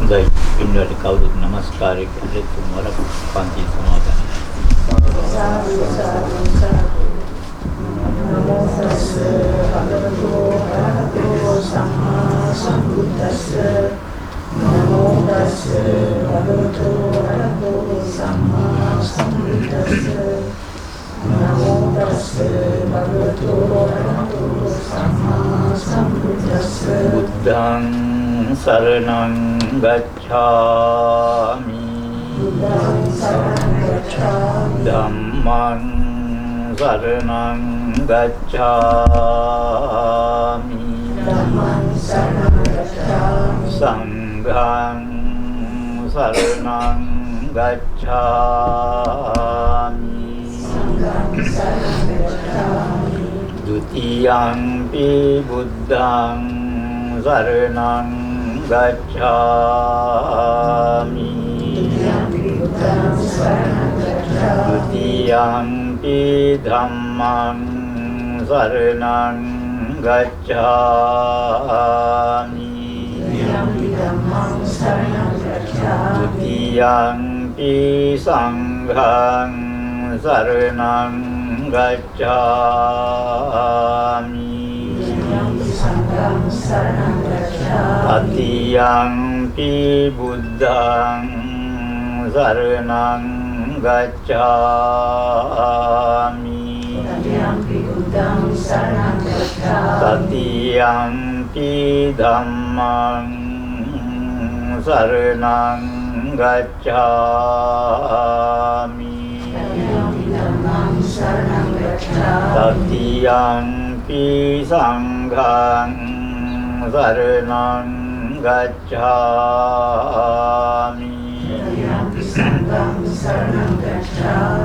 හොඳයි පින්වත්නි කවුරුත් නමස්කාරය කරලා තුන්වර පන්ති සමාදන්. නමෝ තස්ස භගවතු වරහතෝ සම්මා සම්බුද්දස්ස නමෝ තස්ස භගවතු වරහතෝ සම්මා සම්බුද්දස්ස නමෝ තස්ස භගවතු වරහතෝ සම්මා සම්බුද්දස්ස බුද්ධං शरणं गच्छामि धम्मं शरणं गच्छामि संघं शरणं गच्छामि द्वितीयंपि बुद्धं शरणं गच्छामि द्वितीयंपि धम्मं शरणं गच्छामि Dutiyampi sanghang saranang gacchami. Tatiyampi buddhang saranang gacchami. Tatiyampi dhammang saranang gacchami. Tatiyampi sanghang saranang gacchami.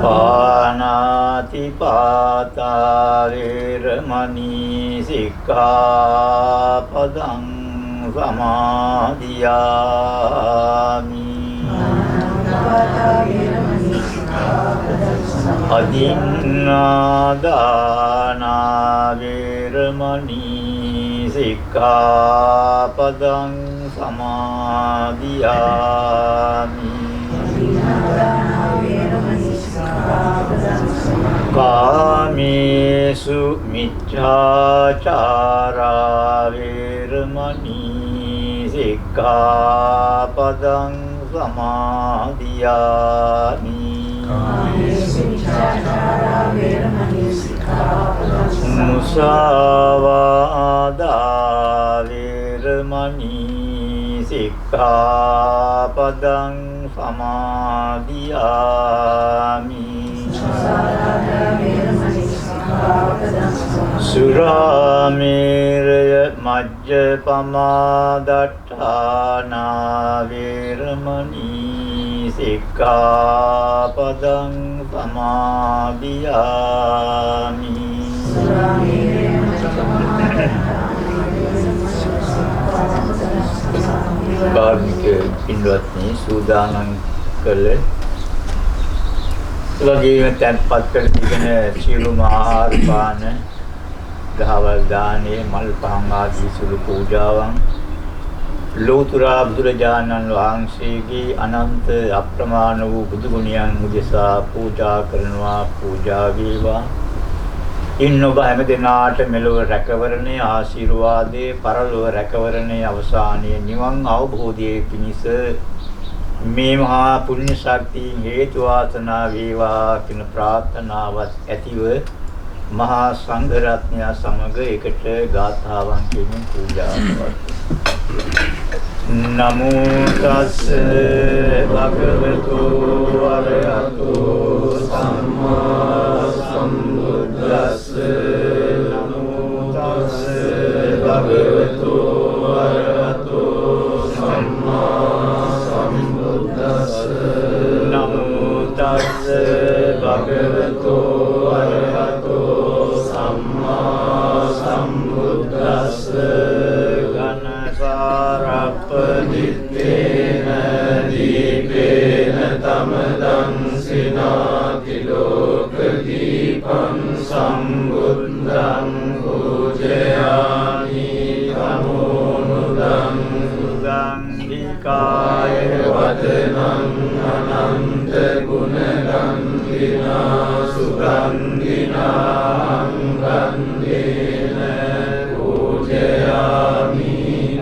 Panatipata veramani sikkhapadang samadhiyami. Adinādāna veramani sikkhapadang samadhiyami. Kāmesu micchācārā veramani sikkhapadang samadhiyami. Musāvādā veramani sikkhapadang samadhiyami. Surāmeraya majjapamā daṭṭhāna veramani sikkhapadang samadhiyami. කාර්මික පින්වත්නි සූදානම් කළ වගේම තැන්පත් කර තිබෙන සියලුම ආහාර පාන දහවල් දානේ මල් පහන් ආදී සුළු පූජාවන් ලෝතර බුදුරජාණන් වහන්සේගේ අනන්ත අප්‍රමාණ වූ බුදු ගුණයන් උදෙසා පූජා කරනවා පූජා වේවා. ඉන් ඔබ හැම දිනාට මෙලොව රැකවරණේ ආශිර්වාදේ පරලොව රැකවරණේ අවසානයේ නිවන් අවබෝධයේ පිණිස මේ මහා පුණ්‍ය ශක්තිය හේතු වාසනා වේවා කියන ප්‍රාර්ථනාවත් ඇතිව මහා සංඝ රත්නය සමග එකට ගාථාවන් කියමින් පූජා කරනවා. නමෝ තස් භගවතු වරහතෝ සම්මා සම්බුද්දස්ස. නමෝ තස් භගවතු වරහතෝ සම්මා සම්බුද්දස්ස. නමෝ තස් භගවතු වරහතෝ සම්මා සම්බුද්දස්ස. ඝනසාරප්පදිත්තේන දීපේන තමදං සිනාති ලෝකදීපං සම්බුද්ධං පූජයාමි. තමෝනුදං සුගන්ධිකාය වදනං අනන්ත ගුණගන්ධිනා සුගන්ධිනාං ගන්ධේන පූජයාමි.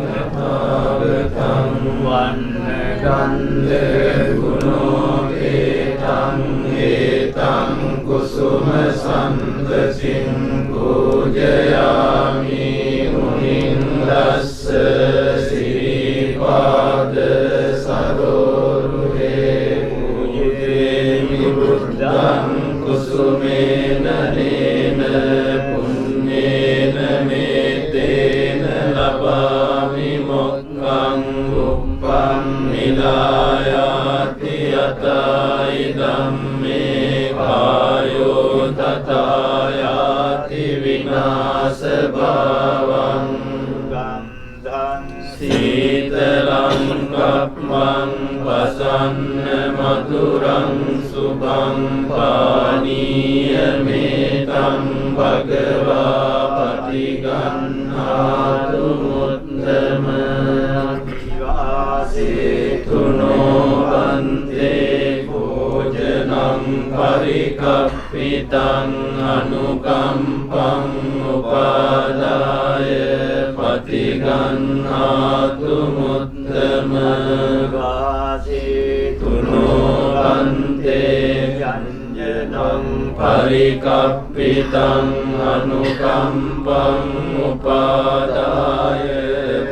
තථාගතං වන්නගන්ධ ගුණෝපේතං ඒතං කුසුම සන්තසින් පූජයාමි. මුනින්දස්ස සිරිපාද සරෝරුහේ පූජේමි බුද්ධං කුසුමේන නේන පුඤ්ඤේන මේතේන ලබාමි මොක්ඛං උප්පං නිලායාති යතයි ධම්මේ කායෝ තථායාති විනාශ භවං. ගන්ධං සීතලං කප්මං වසන්න මధుරං සුභං පානීය මේතං භගවා පටිගන්නාතු මුත්තම වාසේ තුනෝවන්තේ භෝජනං පරිකප්පිතං අනුකම්පං උපාදාය පටිගන්හාතු මුත්තම වාසේ තුනෝවන්තේ යංජනං පරිකප්පිතං අනුකම්පං උපාදාය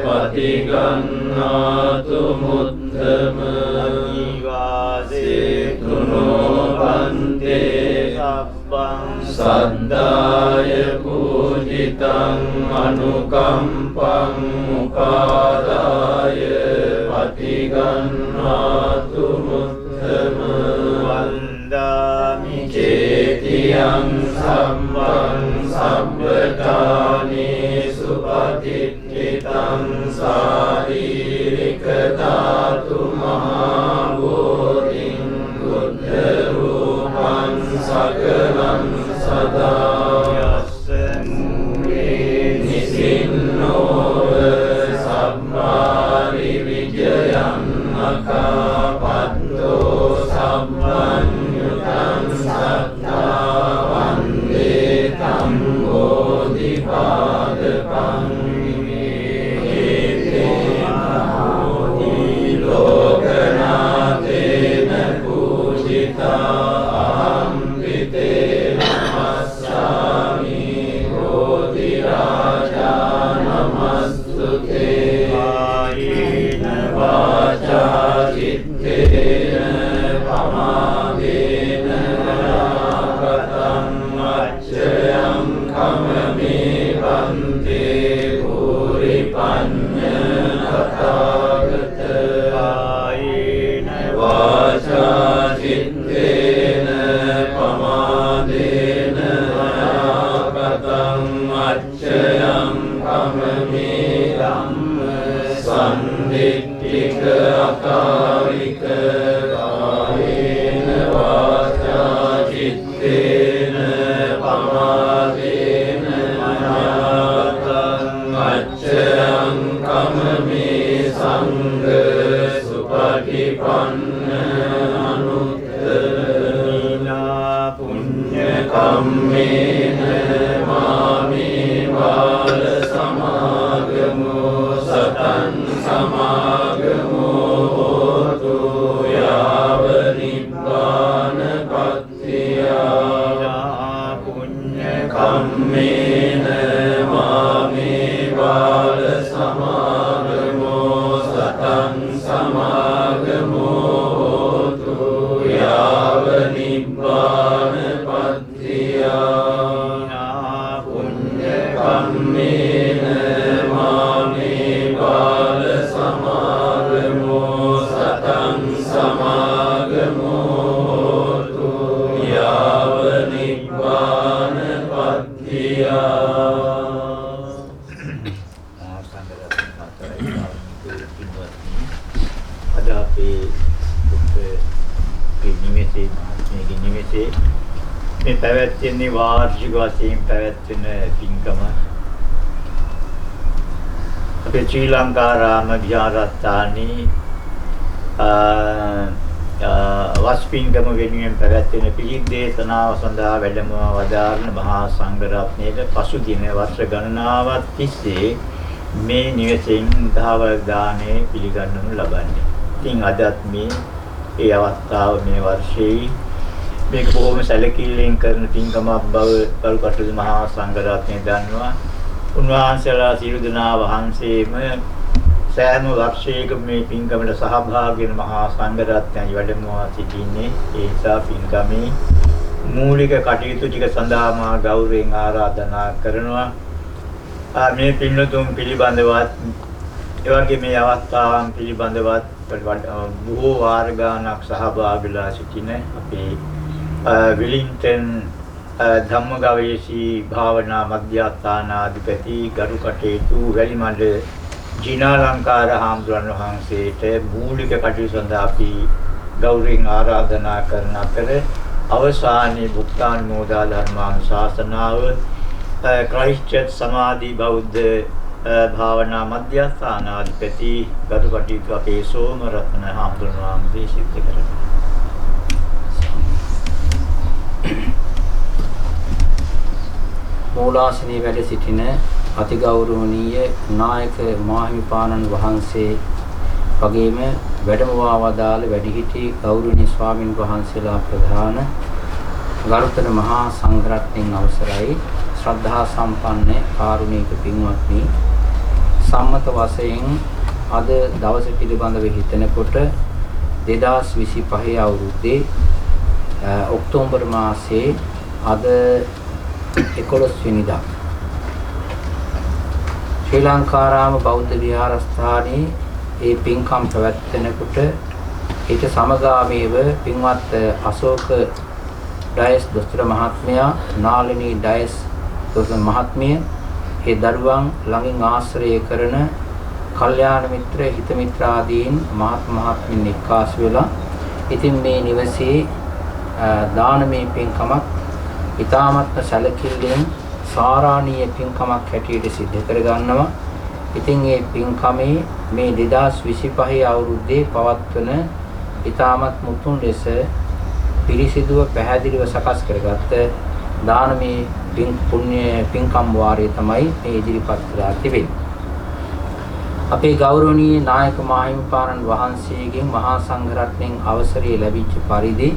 පටිගන්හාතු මුත්තම වාසේ තුනෝවන්තේ සබ්බං සද්දාය පූජිතං අනුකම්පං උපාදාය පටිගන්හාතු මුත්තම වන්දාමි චේතියං සම්මං සම්බතානි සුපතිට්ඨිතං සාරීරික ධාතු මහා බෝධිං බුද්ධ රූපං සකලං සදා යස්ස මූලේ නිසින්නෝව සම්මාරි විජයං අකාපත්තෝ සම්මඤ්ඤුතං සත්තා වන්දේ තං බෝධිපාදකං විමේතේ නමෝති ලෝකනාථේන පූජිතා අම්බිතේ නමස්සාමි බෝධි රාජා නමස්තුතේ ආයේන වාචා චිත්තේන පමාදේන නාගතං අච්චයං කමමේ වන්තේ භූරි පඤ්ඤ තථාගත ආයේන වාචා චිත්තේන පමාදේන නාගතං අච්චයං කමමේ ධම්ම සම්දිට්ඨික අකාලික කායේන වාචා චිත්තේන පමාදේන නාගතං අච්චයං කමමේ සංඝ සුපටිපන්න අනුත්තරීලා පුඤ්ඤ කම්මේන මාමේ බාල සමාගමෝ සතං සමාගමෝ හෝතු යාව නිබ්බාන පත්තියා පුඤ්ඤ කම්මේන මාමේ බාල සමාගමෝ සතං සමාගමෝ හෝතු යාව නිබ්බාන පත්තියා පුඤ්ඤ කම්මේන මාමේ බාල සමාගමෝ සතං සමාගමෝ හෝතු යාව නිබ්බාන පත්තියා අද අපේ නිමෙසේ මහත්මයාගේ නිමෙසේ මේ පැවැත්වෙන වාර්ෂික වශයෙන් පැවැත්වෙන පින්කම අපේ ශ්‍රී ලංකාරාම විහාරස්ථානයේ වස් පින්කම වෙනුවෙන් පැවැත්වෙන පිළිත් දේශනාව සඳහා වැඩම වදාරන මහා සංඝ රත්නයේ පසුදින වර්ෂ ගණනාවක් තිස්සේ මේ නිවසෙන් දහවල් දාණය පිළිගන්නු ලබන්නේ. ඉතින් අදත් මේ ඒ අවස්ථාව මේ වර්ෂයේ මේක බොහොම සැලකිල්ලෙන් කරන පින්කමක් බව කල්කටුළු මහා සංඝ රත්නය දන්නවා. උන්වහන්සේලා සියලු දෙනා වහන්සේම සෑම වර්ෂයකම මේ පින්කමට සහභාගී වෙන මහා සංඝ රත්නයයි වැඩමවා සිටින්නේ. ඒ නිසා පින්කමේ මූලික කටයුතු ටික සඳහා මා ගෞරවයෙන් ආරාධනා කරනවා. මේ පින්වතුන් පිළිබඳවත් එවැගේ මේ අවස්ථාවන් පිළිබඳවත් බොහෝ වාර ගානක් සහභාගීලා සිටින අපේ විලින්ටන් ධම්මගවේෂී භාවනා මධ්‍යස්ථානාධිපති ගරු කටයුතු වැලිමඩ ජිනාලංකාර හාමුදුරන් වහන්සේට මූලික කටයුතු සඳහා අපි ගෞරවයෙන් ආරාධනා කරන අතර අවසානයේ භුක්තානුමෝදා ධර්මානුශාසනාව ක්‍රයිස්ට් චර්ච් සමාධි බෞද්ධ භාවනා මධ්‍යස්ථානාධිපති ගරු කටයුතු අපේ සෝම රත්න හාමුදුරුවෝ වහන්සේ සිද්ධ කරනවා. මූලාසනයේ වැඩ සිටින අතිගෞරවනීය නායක මාහිමිපාණන් වහන්සේ වගේම වැඩමවා වදාළ වැඩිහිටි ගෞරවනීය ස්වාමින් වහන්සේලා ප්‍රධාන ගරුතර මහා සංඝරත්නයන් අවසරයි ශ්‍රද්ධා සම්පන්න කාරුණික පින්වත්නි සම්මත වශයෙන් අද දවස පිළිබඳව හිතනකොට 2025 අවුරුද්දේ ඔක්තෝබර් මාසයේ අද 11 වෙනිදා ශ්‍රී ලංකාරාම බෞද්ධ විහාරස්ථානයේ ඒ පින්කම් පැවැත්වෙනකොට ඊට සමගාමීව පින්වත් අශෝක ඩයස් දොස්තර මහත්මයා නාලිනී ඩයස් දොස්තර මහත්මිය ඒ දරුවන් ළඟින් ආශ්‍රය කරන කල්යාණ මිත්‍ර හිත මිත්‍ර ආදීන් මහත්මින් එක්කාසු වෙලා ඉතින් මේ නිවසේ දානමය පින්කමක් ඊ타මත්ම සැලකිල්ලෙන් සාරාණීය පින්කමක් හැටියට සිදු කර ගන්නවා. ඉතින් මේ පින්කමේ මේ 2025 අවුරුද්දේ පවත්වන ඊ타මත් මුතුන් ලෙස පිරිසිදුව පැහැදිලිව සකස් කරගත්ත දානමය පුණ්‍ය පින්කම් වාරය තමයි මේ ඉදිරිපත් කරලා තිබෙන්නේ. අපේ ගෞරවනීය නායක මාහිමිපාණන් වහන්සේගෙන් මහා සංඝරත්නයන් අවසරය ලැබිච්ච පරිදි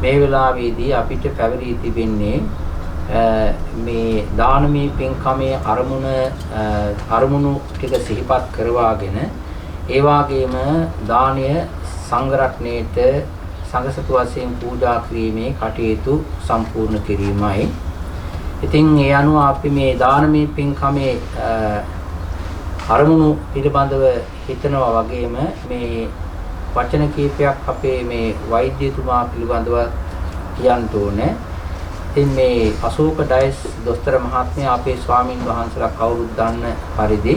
මේ වෙලාවේදී අපිට පැවරී තිබෙන්නේ මේ දානමය පින්කමේ අරමුණු ටික සිහිපත් කරවාගෙන ඒ වගේම දානය සංඝරත්නයේට සංඝසතු වශයෙන් පූජා කිරීමේ කටයුතු සම්පූර්ණ කිරීමයි. ඉතින් ඒ අනුව අපි මේ දානමය පින්කමේ අරමුණු පිළිබඳව හිතනවා වගේම මේ වචන කීපයක් අපේ මේ වෛද්‍යතුමා පිළිබඳව කියන්න ඕනේ. ඉතින් මේ අශෝක ඩයස් දොස්තර මහත්මයා අපේ ස්වාමින් වහන්සේලා කවුරුත් දන්න පරිදි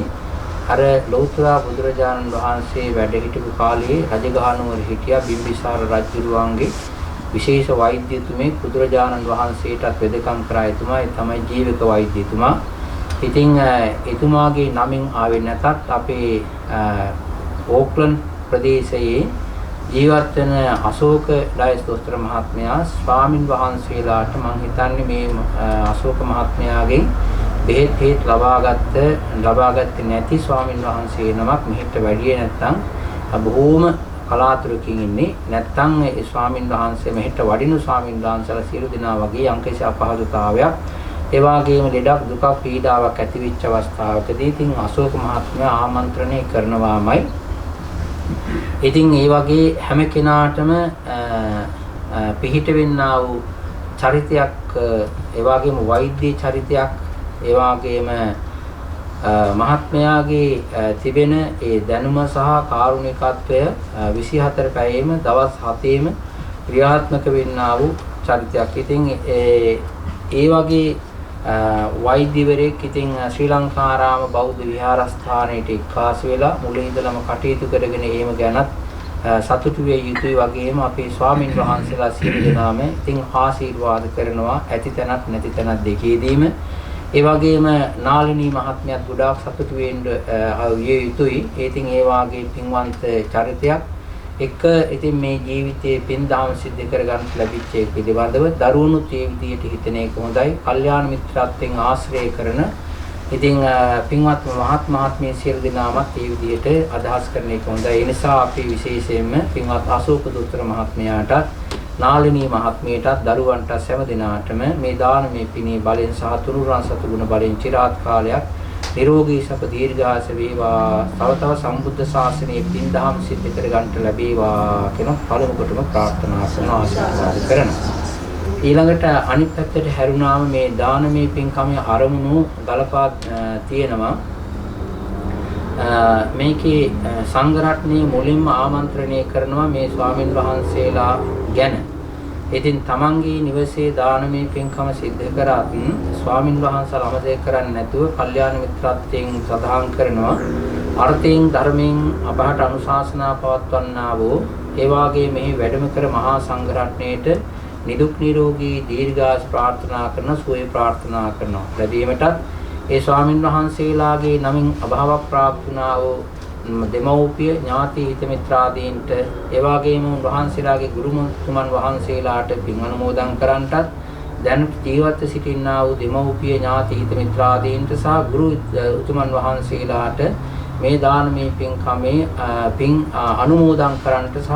අර ලෞතර බුදුරජාණන් වහන්සේ වැඩ සිටපු කාලේ රජගහනුවර හිටියා බිම්බිසාර රජුරුවන්ගේ විශේෂ වෛද්‍යතුමේ බුදුරජාණන් වහන්සේටත් වෙදකම් කරා එතුමා. ඒ තමයි ජීවක වෛද්‍යතුමා. ඉතින් එතුමාගේ නමින් ආවේ නැතත් අපේ ඕක්ලන්ඩ් ප්‍රදේශයේ ජීවත් වෙන අශෝක ඩයස් දොස්තර මහත්මයා ස්වාමින් වහන්සේලාට මම හිතන්නේ මේ අශෝක මහත්මයාගෙන් බෙහෙත් ලබාගත්තේ නැති ස්වාමින් වහන්සේ නමක් මෙහෙට වැඩියේ නැත්නම් බොහෝම කලාතුරකින් ඉන්නේ. නැත්නම් ඒ ස්වාමින් වහන්සේ මෙහෙට වඩිනු ස්වාමින් වහන්සේලා සියලු දෙනා වගේ අංකේශ අපහසුතාවයක් ඒ වගේම ලෙඩක් දුකක් පීඩාවක් ඇතිවෙච්ච අවස්ථාවකදී ඉතින් අශෝක මහත්මයා ආමන්ත්‍රණය කරනවාමයි. ඉතින් ඒ වගේ හැම කෙනාටම පිහිට වෙන්නා වූ චරිතයක් ඒ වගේම වෛද්‍ය චරිතයක් ඒ වගේම මහත්මයාගේ තිබෙන ඒ දැනුම සහ කාරුණිකත්වය 24 පැයෙම දවස් 7ෙම ක්‍රියාත්මක වෙන්නා වූ චරිතයක්. ඉතින් ඒ වගේ වෛද්‍යවරයෙක් ඉතින් ශ්‍රී ලංකාරාම බෞද්ධ විහාරස්ථානයේ එක්කාසු වෙලා මුලින් ඉඳලම කටයුතු කරගෙන ඒම ගැනත් සතුටු විය යුතුයි. වගේම අපේ ස්වාමින් වහන්සේලා සියලු දෙනාම ඉතින් ආශිර්වාද කරනවා ඇති තැනත් නැති තැනත් දෙකේදීම. ඒ වගේම නාලිනී මහත්මියත් ගොඩාක් සතුටු වෙන්න විය යුතුයි. ඉතින් ඒ වාගේ පින්වන්ත චරිතයක් එක ඉතින් මේ ජීවිතයේ පින් දහම් සිද්ධ කරගන්න ලැබිච්ච එක පිළිබඳව දරුවනුත් ඒ විදිහට හිතන එක හොඳයි. කල්යාණ මිත්‍රත්වයෙන් ආශ්‍රය කරන ඉතින් පින්වත් මහත්මිය සියලු දෙනාමත් ඒ විදිහට අදහස් කරන එක හොඳයි. ඒ නිසා අපි විශේෂයෙන්ම පින්වත් අශෝක දොස්තර මහත්මයාට නාලිනී මහත්මියටත් දරුවන්ට සෑම දිනාටම මේ දානමය පිනේ බලෙන් සහ තුනුරුවන් සතුගුණ බලෙන් চিරාත් කාලයක් නිරෝගී සප දීර්ඝාස වේවා. තව සම්බුද්ධ ශාසනයේ පින් දහම් සිද්ධ කර ගන්නට ලැබේවා කියන පළමු කොටම ප්‍රාර්ථනා කරනවා. ඊළඟට අනිත් පැත්තට හැරුණාම මේ දානමය පින්කමේ අරමුණු ගලපා තියෙනවා. මේකේ සංඝරත්නයේ මුලින්ම ආමන්ත්‍රණය කරනවා මේ ස්වාමින් වහන්සේලා ගැන. ඉතින් තමන්ගේ නිවසේ දානමය පින්කම සිද්ධ කරත් ස්වාමින් වහන්සේලා අමතක කරන්නේ නැතුව කල්යාණ මිත්‍රත්වයෙන් සදාහන් කරනවා. අර්ථයෙන් ධර්මයෙන් අපහට අනුශාසනා පවත්වන්නා වූ ඒ වාගේ මෙහි වැඩම කර මහා සංඝරත්නයේට නිදුක් නිරෝගී දීර්ඝායුෂ ප්‍රාර්ථනා කරන සුවය ප්‍රාර්ථනා කරනවා. ලැබීමටත් ඒ ස්වාමින් වහන්සේලාගේ නමින් අභාව ප්‍රාප්ත වුණා වූ දෙමව්පිය ඥාති හිත මිත්‍රාදීන්ට ඒ වගේම වහන්සේලාගේ ගුරුතුමන් වහන්සේලාට පින් අනුමෝදන් කරන්නටත් දැන් ජීවත් සිටින්නා වූ දෙමව්පිය ඥාති හිත මිත්‍රාදීන්ට සහ ගුරු උතුමන් වහන්සේලාට මේ දානමය පින්කමේ පින් අනුමෝදන් කරන්නට සහ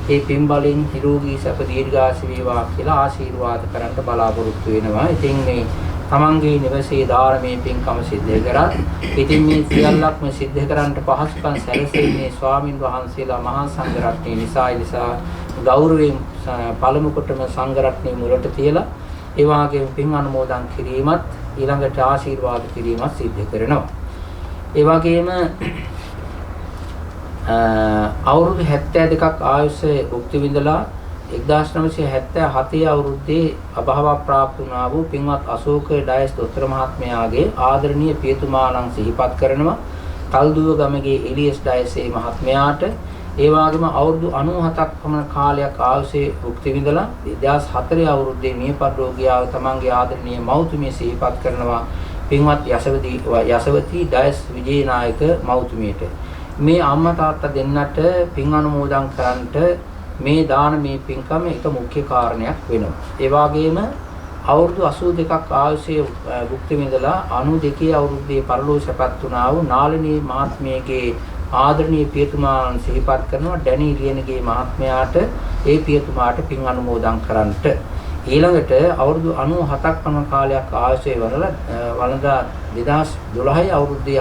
ඒ පින් බලෙන් නිරෝගී සැප දීර්ඝායුෂ වේවා කියලා ආශිර්වාද කරන්නට බලාපොරොත්තු වෙනවා. ඉතින් මේ තමන්ගේ නිවසේ ධාර්මයේ පින්කම සිද්ධ කරත් ඉතින් මේ සියල්ලක්ම සිද්ධ කරන්නට පහසුකම් සැලසෙන්නේ ස්වාමින් වහන්සේලා මහා සංඝ රත්නය නිසා ගෞරවයෙන් පළමු කොටම සංඝ රත්නයේ මුලට තියලා ඒ වගේම පින් අනුමෝදන් කිරීමත් ඊළඟට ආශිර්වාද කිරීමත් සිද්ධ කරනවා. ඒ වගේම අවුරුදු 72ක් ආයුෂ භුක්ති විඳලා 1977 අවුරුද්දේ අභාව ප්‍රාප්ත වුණා වූ පින්වත් අශෝක ඩයස් දොස්තර මහත්මයාගේ ආදරණීය පියතුමාණන් සිහිපත් කරනවා. කල්දුව ගමගේ එලියස් ඩයස් මහත්මයාට ඒ වගේම අවුරුදු 97ක් පමණ කාලයක් ආයුෂේ භුක්ති විඳලා 2004 අවුරුද්දේ මිය පරලෝකියාව තමන්ගේ ආදරණීය මව්තුමිය සිහිපත් කරනවා. පින්වත් යසවති ඩයස් විජේනායක මව්තුමියට මේ අම්මා තාත්තා දෙන්නට පින් අනුමෝදන් කරන්නට මේ දානමය පින්කම එක මුඛ්‍ය කාරණයක් වෙනවා. ඒ වගේම අවුරුදු 82ක් ආයුෂයේ භුක්ති විඳලා 92 අවුරුද්දේ පරලෝකසපත් වුණා වූ නාලිනී මහත්මියගේ ආදරණීය පියතුමාන් සිහිපත් කරනවා. ඩැනි ලියනගේ මහත්මයාට ඒ පියතුමාට පින් අනුමෝදන් කරන්නට ඊළඟට අවුරුදු 97ක් පමණ කාලයක් ආයුෂයේ වළඳා 2012 අවුරුද්දේ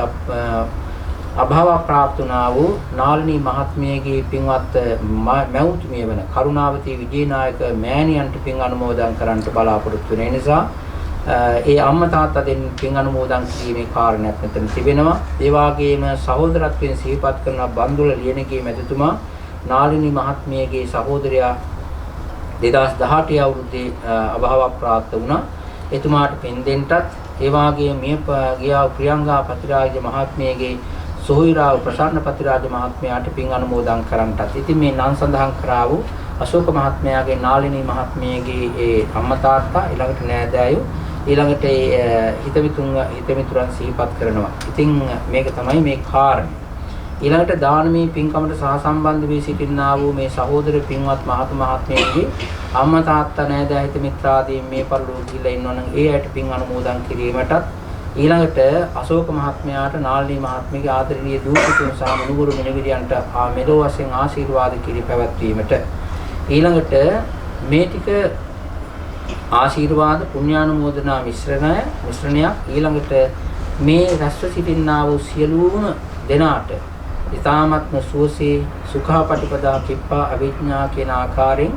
අභාව ප්‍රාප්ත වුණා වූ නාලිනී මහත්මියගේ පින්වත් මැව්තුමිය වන කරුණාවති විජේනායක මෑණියන්ට පින් අනුමෝදන් කරන්නට බලාපොරොත්තු වෙන නිසා ඒ අම්මා තාත්තා දෙන්න පින් අනුමෝදන් කිරීමේ කාරණයක් මෙතන තිබෙනවා. ඒ වගේම සහෝදරත්වයෙන් සිහිපත් කරන බන්දුල ලියනගේ මැතිතුමා නාලිනී මහත්මියගේ සහෝදරයා 2018 අවුරුද්දේ අභාව ප්‍රාප්ත වුණා. එතුමාට පින් දෙන්නටත් ඒ වගේම මිය ගියා ප්‍රියංගා පතිරාජ මහත්මියගේ සොහිරාව ප්‍රසන්න පතිරාජ මහත්මයාට පින් අනුමෝදන් කරන්නටත් ඉතින් මේ නම් සඳහන් කරා වූ අශෝක මහත්මයාගේ නාලිනී මහත්මියගේ ඒ අම්මා තාත්තා ඊළඟට නෑදෑයෝ ඊළඟට හිතමිතුරන් සිහිපත් කරනවා. ඉතින් මේක තමයි මේ කාරණය. ඊළඟට දානමය පින්කමට සහසම්බන්ධ වී සිටිනා වූ මේ සහෝදර පින්වත් මහත්මයාගේ අම්මා තාත්තා නෑදෑ හිතමිත්‍රාදීන් මේ පරිලෝක ගිහිල්ලා ඉන්නවනම් ඒ අයට පින් අනුමෝදන් කිරීමටත් ඊළඟට අශෝක මහත්මයාට නාලිනී මහත්මියගේ ආදරණීය දූ පුතුන් සහ මුණුබුරු මිනිවිරියන්ට මෙලෝ වශයෙන් ආශිර්වාද කිරි පැවැත්වීමට ඊළඟට මේ ටික ආශිර්වාද පුණ්‍යානුමෝදනා මිශ්‍රණයක් ඊළඟට මේ රැස්ව සිටින්නා වූ සියලුම දෙනාට ඊ타මත්ම සුවසේ සුඛාපටිපදා කිප්පා අවිඥා කියන ආකාරයෙන්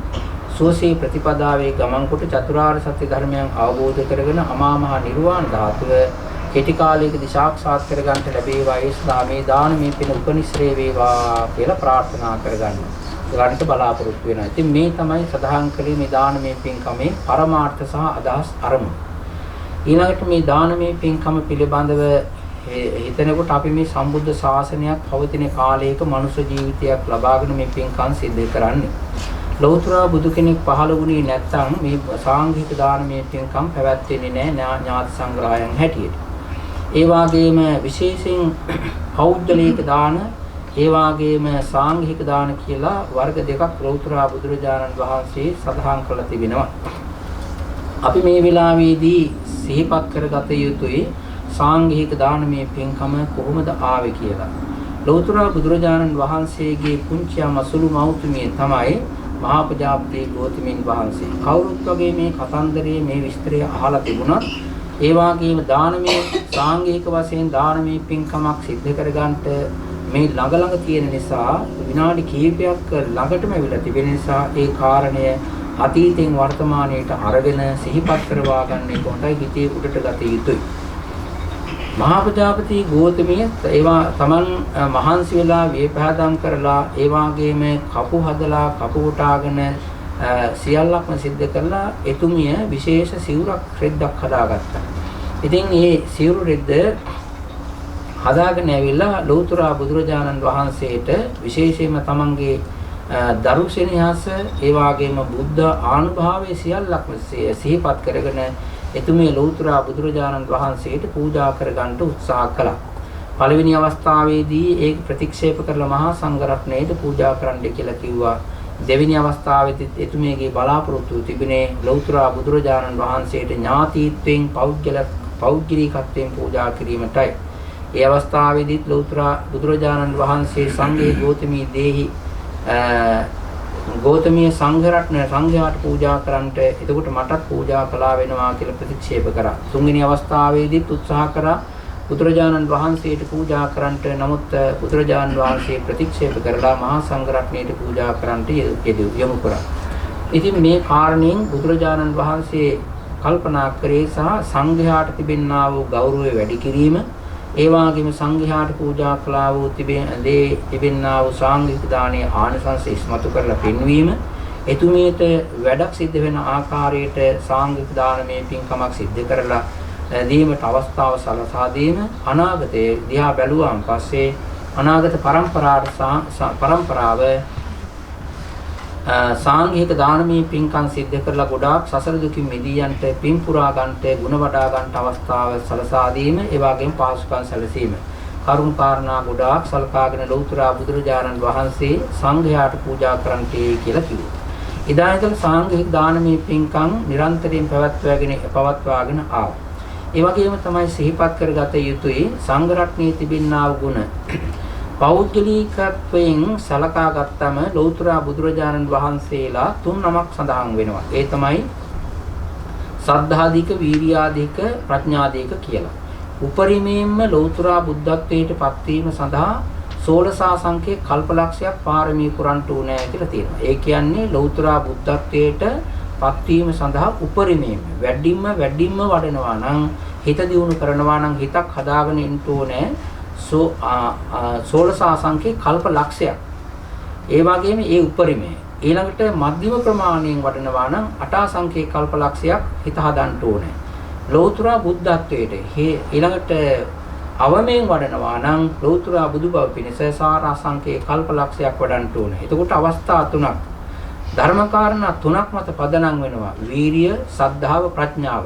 සුවසේ ප්‍රතිපදාවේ ගමන් කොට චතුරාර්ය සත්‍ය ධර්මයන් අවබෝධ කරගෙන අමා මහ නිර්වාණ ධාතුව කෙටි කාලයකදී සාක්ෂාත් කර ගන්නට ලැබේවා. ඒ සඳහා මේ දානමය පින උපනිශ්‍රේ වේවා කියලා ප්‍රාර්ථනා කරගන්න. ගන්නට බලාපොරොත්තු වෙනවා. ඉතින් මේ තමයි සදාහන් කළේ මේ දානමය පින්කමේ පරමාර්ථ සහ අදහස් අරමුණ. ඊළඟට මේ දානමය පින්කම පිළිබඳව හිතනකොට අපි මේ සම්බුද්ධ ශාසනයක් පවතින කාලයක මනුෂ්‍ය ජීවිතයක් ලබාගෙන මේ පින්කම් සිද්ධ කරන්නේ. ලෞතර බුදු කෙනෙක් පහළ වුණේ නැත්නම් මේ සාංඝික දානමය පින්කම් පැවැත්වෙන්නේ නැහැ ඥාති සංග්‍රහයන් හැටියට. ඒ වගේම විශේෂයෙන් පෞද්ගලික දාන ඒ වගේම සාංඝික දාන කියලා වර්ග දෙකක් ලෞතර බුදුරජාණන් වහන්සේ සඳහන් කළා තිබෙනවා. අපි මේ වෙලාවේදී සිහිපත් කරගත යුතුයි සාංඝික දානමය පින්කම කොහොමද ආවේ කියලා. ලෞතර බුදුරජාණන් වහන්සේගේ පුංචි අමසුළු මෞතුමිය තමයි මහා ප්‍රජාපති ගෞතමයන් වහන්සේ. කවුරුත් වගේ මේ කතන්දරයේ මේ විස්තරය අහලා තිබුණත් ඒ වගේම දානමය සාංඝික වශයෙන් දානමය පින්කමක් සිද්ධ කරගන්නට මේ ළඟ තියෙන නිසා විනාඩි කිහිපයක් ළඟටම ඇවිල්ලා තිබෙන නිසා ඒ කාරණය අතීතෙන් වර්තමානයට අරගෙන සිහිපත් කරවා ගන්න එක හොඳයි හිතේ උඩට ගත යුතුයි. මහා ප්‍රජාපති ගෞතමිය ඒවා තමන් මහන්සි වෙලා වේපහදම් කරලා ඒ වගේම කපු හදලා කපු උටාගෙන සියල්ලක්ම සිද්ධ කරලා එතුමිය විශේෂ සිවුරක් රෙද්දක් හදාගත්තා. ඉතින් මේ සිවුරු රෙද්ද හදාගෙන ඇවිල්ලා ලෞතර බුදුරජාණන් වහන්සේට විශේෂයෙන්ම තමන්ගේ දරුසෙනෙහස ඒ වගේම බුද්ධ ආනුභාවයේ සියල්ලක්ම සිහිපත් කරගෙන එතුමිය ලෞතර බුදුරජාණන් වහන්සේට පූජා කරගන්න උත්සාහ කළා. පළවෙනි අවස්ථාවේදී ඒක ප්‍රතික්ෂේප කරලා මහා සංඝරත්නයට පූජා කරන්න කියලා කිව්වා. දෙවෙනි අවස්ථාවේදී එතුමියගේ බලාපොරොත්තු තිබුණේ ලෞතර බුදුරජාණන් වහන්සේට ඥාතීත්වයෙන් පෞද්ගලිකත්වයෙන් පූජා කිරීමටයි. ඒ අවස්ථාවේදීත් ලෞතර බුදුරජාණන් වහන්සේ සංඝේ ගෝතමී දේහි ගෞතමීය සංඝයාට පූජා කරන්නට එතකොට මටත් පූජා කළා වෙනවා කියලා ප්‍රතික්ෂේප කරා. තුන්වෙනි අවස්ථාවේදීත් උත්සාහ කරා බුදුරජාණන් වහන්සේට පූජා කරන්නට. නමුත් බුදුරජාණන් වහන්සේ ප්‍රතික්ෂේප කරලා මහා සංඝරත්නයට පූජා කරන්නට යොමු කරා. ඉතින් මේ කාරණයෙන් බුදුරජාණන් වහන්සේ කල්පනා කරේ සහ සංඝයාට තිබෙනා වූ ගෞරවය වැඩි කිරීම, ඒ වගේම සංඝයාට පූජා කළා වූ තිබෙනා වූ සාංඝික දානයේ ආනිසංස ඉස්මතු කරලා පෙන්වීම, එතුමියට වැඩක් සිද්ධ වෙන ආකාරයට සාංඝික දානමය පින්කමක් සිද්ධ කරලා දීමට අවස්ථාව සලසා දීම, අනාගතයේ දිහා බැලුවාන් පස්සේ අනාගත පරම්පරාව සාංඝික දානමය පින්කම් සිද්ධ කරලා ගොඩාක් සසර දුකින් මිදී යන්නට, පින් පුරා ගන්නට, ගුණ වඩා ගන්නට අවස්ථාව සලසා දීම, ඒ වගේම පාසුකම් සැලසීම, කරුණ කාරණා ගොඩාක් සලකාගෙන ලෞතර බුදුරජාණන් වහන්සේ සංඝයාට පූජා කරන්නටයි කියලා කිව්වා. එදා ඉඳන් සාංඝික දානමය පින්කම් නිරන්තරයෙන් පවත්වාගෙන ආවා. ඒ වගේම තමයි සිහිපත් කරගත යුතුයි සංඝ රත්නයේ තිබෙනා වූ ගුණ. පෞද්ගලිකත්වයෙන් සලකා ගත්තම ලෞතර බුදුරජාණන් වහන්සේලා 3 නමක් සඳහන් වෙනවා. ඒ තමයි සද්ධාධික, වීර්යාධික, ප්‍රඥාධික කියලා. උපරිමයෙන්ම ලෞතර බුද්ධත්වයට පත්වීම සඳහා 16 කල්පලක්ෂයක් පාරමී පුරන්ට උනේ කියලා තියෙනවා. ඒ කියන්නේ ලෞතර බුද්ධත්වයට පත්වීම සඳහා උපරිමයෙන්ම වැඩිම වඩනවා නම්, හිත දියුණු කරනවා නම්, හිතක් හදාගෙන ඉන්න ඕනේ 16 කල්පලක්ෂයක්. ඒ වගේම ඒ උපරිමය ඊළඟට මධ්‍යම ප්‍රමාණයෙන් වඩනවා නම් 8 කල්පලක්ෂයක් හිත හදන්න ඕනේ. ලෞතර බුද්ධත්වයට ඊළඟට අවමයෙන් වඩනවා නම් ලෞතර බුදු බව පිණිස සාරාංශකේ කල්පලක්ෂයක් වඩන්න ඕනේ. එතකොට අවස්ථා 3ක්, ධර්මකාරණා 3ක් මත පදනම් වෙනවා. වීරිය, සද්ධාව, ප්‍රඥාව.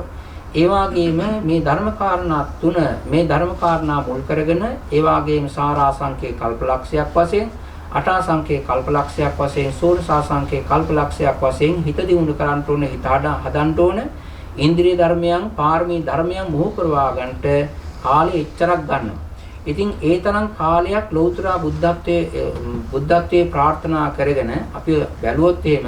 ඒ වගේම මේ ධර්මකාරණා 3 මේ ධර්මකාරණා මුල් කරගෙන ඒ වගේම සාරාංශකේ කල්පලක්ෂයක් වශයෙන්, 8 කල්පලක්ෂයක් වශයෙන්, 16 කල්පලක්ෂයක් වශයෙන් හිත දියුණු කරන්න ඕනේ, හිත හදන්න ඕනේ. ඉන්ද්‍රිය ධර්මයන්, පාරමී ධර්මයන් මොහු කරවා ගන්නට කාලය එච්චරක් ගන්නවා. ඉතින් ඒ තරම් කාලයක් ලෞතර බුද්ධත්වයේ ප්‍රාර්ථනා කරගෙන අපි බැලුවොත් එහෙම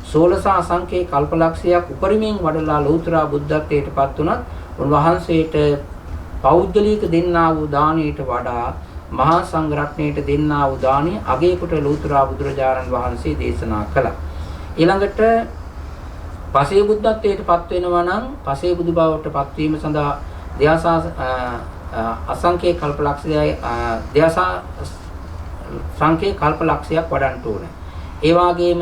16 කල්පලක්ෂයක් උපරිමයෙන් වඩලා ලෞතර බුද්ධත්වයට පත් වුණත් උන්වහන්සේට පෞද්ගලික දෙන්නා වූ දානයට වඩා මහා සංඝරත්නයට දෙන්නා වූ දානිය අගය කොට ලෞතර බුදුරජාණන් වහන්සේ දේශනා කළා. ඊළඟට පසේ බුද්ධත්වයට පත් වෙනවා නම් පසේ බුදු බවට පත්වීම සඳහා අසංඛ්‍ය කල්පලක්ෂයක් වඩන්න ඕනේ. ඒ වගේම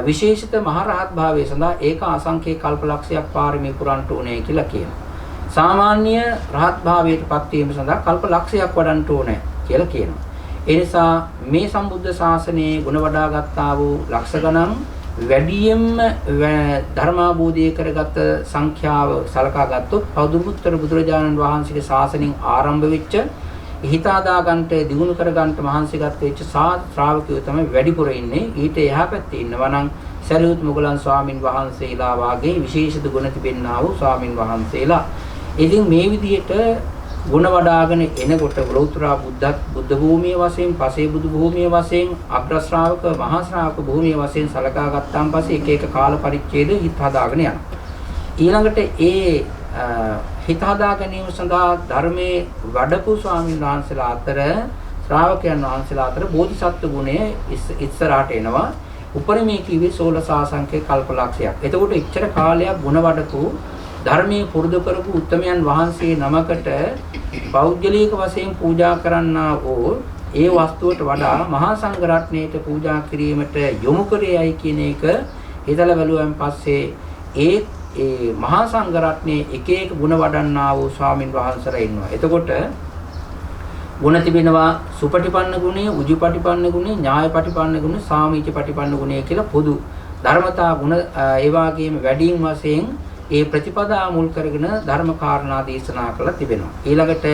විශේෂිත මහරහත් භාවයේ සඳහා ඒක අසංඛ්‍ය කල්පලක්ෂයක් පාරමී පුරන්න ඕනේ කියලා කියනවා. සාමාන්‍ය රහත් භාවයට පත්වීම සඳහා කල්පලක්ෂයක් වඩන්න ඕනේ කියලා කියනවා. ඒ නිසා මේ සම්බුද්ධ ශාසනයේ ගුණ වඩා ගත්තා වූ ලක්ෂ ගණන් වැඩියෙන්ම ධර්මාභෝධය කරගත් සංඛ්‍යාව සලකා ගත්තොත් පෞදුමුත්තර බුදුරජාණන් වහන්සේගේ ශාසනයෙන් ආරම්භ වෙච්ච හිත හදා ගන්නට, දිනු කර ගන්නට මහන්සි ගත වෙච්ච ශ්‍රාවකයෝ තමයි වැඩිපුර ඉන්නේ. ඊට එහා පැත්තේ ඉන්නවා නම් සරියුත් මුගලන් ස්වාමින් වහන්සේලා වාගේ විශේෂිත ගුණ තිබෙන්නා වූ ස්වාමින් වහන්සේලා. ඉතින් මේ විදිහට ගුණ වඩාගෙන එනකොට ලෞතර බුද්ධ භූමිය වශයෙන්, පසේ බුදු භූමිය වශයෙන්, අග්‍ර ශ්‍රාවක, මහා ශ්‍රාවක භූමිය වශයෙන් සලකා ගත්තාන් පස්සේ එක එක කාල පරිච්ඡේද හිත හදාගෙන යනවා. ඊළඟට ඒ හිත හදා ගැනීම සඳහා ධර්මයේ වඩපු ස්වාමීන් වහන්සේලා අතර, ශ්‍රාවකයන් වහන්සේලා අතර බෝධිසත්ව ගුණය ඉස්සරහට එනවා. උපරිමයේ කිව්වේ 16 කල්පලක්ෂයක්. එතකොට ඉච්ඡර කාලයක් ගුණ වඩපු ධර්මයේ පුරුදු කරපු උත්තමයන් වහන්සේ නමකට පෞද්ගලික වශයෙන් පූජා කරන්නා වූ ඒ වස්තුවට වඩා මහා සංඝ රත්නයට පූජා කිරීමට යොමු කරේයි කියන එක හිතලා බැලුවන් පස්සේ ඒ මහා සංඝ රත්නයේ එක එක ගුණ වඩන්නා වූ ස්වාමින් වහන්සේලා ඉන්නවා. එතකොට ගුණ තිබෙනවා සුපටිපන්න ගුණය, උජුපටිපන්න ගුණය, ඥායපටිපන්න ගුණය, සාමීච පටිපන්න ගුණය කියලා පොදු ධර්මතා ගුණ ඒ වගේම වැඩිම වශයෙන් ඒ ප්‍රතිපදා මුල් කරගෙන ධර්ම කාරණා දේශනා කළා තිබෙනවා. ඊළඟට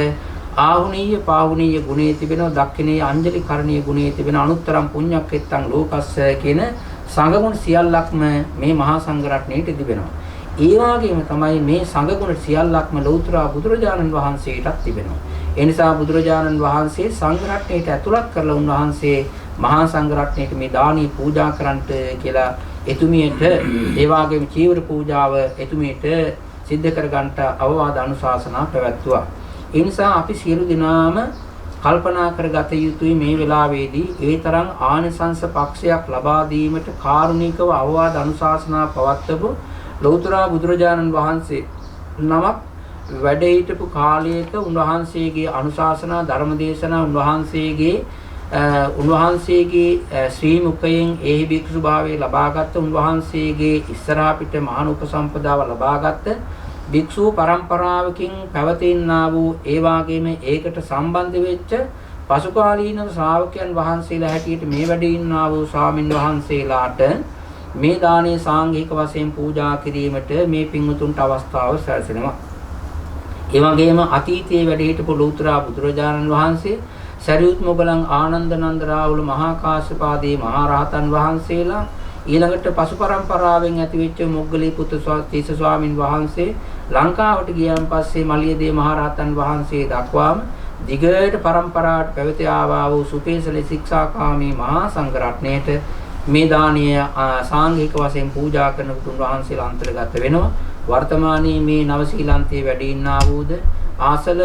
ආහුනීය පාහුනීය ගුණේ තිබෙනවා, දක්ඛිනීය අංජලි කරණීය ගුණේ තිබෙනවා, අනුත්තරම් පුඤ්ඤක්කෙත්තං ලෝකස්ස කියන සංඝගුණ සියල්ලක්ම මේ මහා සංඝ රත්නයේ තිබෙනවා. ඒ වගේම තමයි මේ සංඝගුණ සියල්ලක්ම ලෞතර බුදුරජාණන් වහන්සේටත් තිබෙනවා. ඒ නිසා බුදුරජාණන් වහන්සේ සංඝ රත්නයට ඇතුළත් කරලා උන්වහන්සේ මහා සංඝ රත්නයට මේ දානී පූජා කරන්නට කියලා එතුමියට ඒ වගේම චීවර පූජාව එතුමියට සිද්ධ කරගන්නට අවවාද අනුශාසනා පැවැත්තුවා. ඒ නිසා අපි සියලු දෙනාම කල්පනා කරගත යුතුයි මේ වෙලාවේදී ඒ තරම් ආනිසංස පක්ෂයක් ලබා දීමට කාරුණිකව අවවාද අනුශාසනා පවත්වපු ලෞතර බුදුරජාණන් වහන්සේ නමක් වැඩ හිටපු කාලයක උන්වහන්සේගේ අනුශාසනා ධර්මදේශනා උන්වහන්සේගේ ශ්‍රී මුඛයෙන් එහි භික්ෂු භාවයේ ලබාගත් උන්වහන්සේගේ ඉස්සරහා පිට මහාන උපසම්පදාව ලබාගත් භික්ෂු පරම්පරාවකින් පැවතිනා වූ ඒ වාගේම ඒකට සම්බන්ධ වෙච්ච පසුකාලීන ශ්‍රාවකයන් වහන්සේලා හැටියට මේ වැඩ ඉන්නා වූ ස්වාමින් වහන්සේලාට මේ දානේ සාංඝික වශයෙන් පූජා කිරීමට මේ පින්වතුන්ට අවස්ථාව සැලසෙනවා. ඒ වගේම අතීතයේ වැඩ හිටපු ලෞතර බුදුරජාණන් වහන්සේ සරියුත් මොගලන් ආනන්ද නන්ද රාහුල මහා කාශ්‍යපාදී මහා රහතන් වහන්සේලා ඊළඟට පසු පරම්පරාවෙන් ඇතිවෙච්ච මොග්ගලී පුත්තු තීස ස්වාමින් වහන්සේ ලංකාවට ගියන් පස්සේ මලියදේ මහා රහතන් වහන්සේ දක්වාම දිගට පරම්පරාවට පැවත ආවා වූ සුපේසල ශික්ෂාකාමී මහා සංඝ රත්නයට මේ දානීය සාංඝික වශයෙන් පූජා කරන උතුම් වහන්සේලා අන්තර්ගත වෙනවා. වර්තමානයේ මේ නව ශ්‍රීලන්තයේ වැඩ ඉන්නා වූද ආසල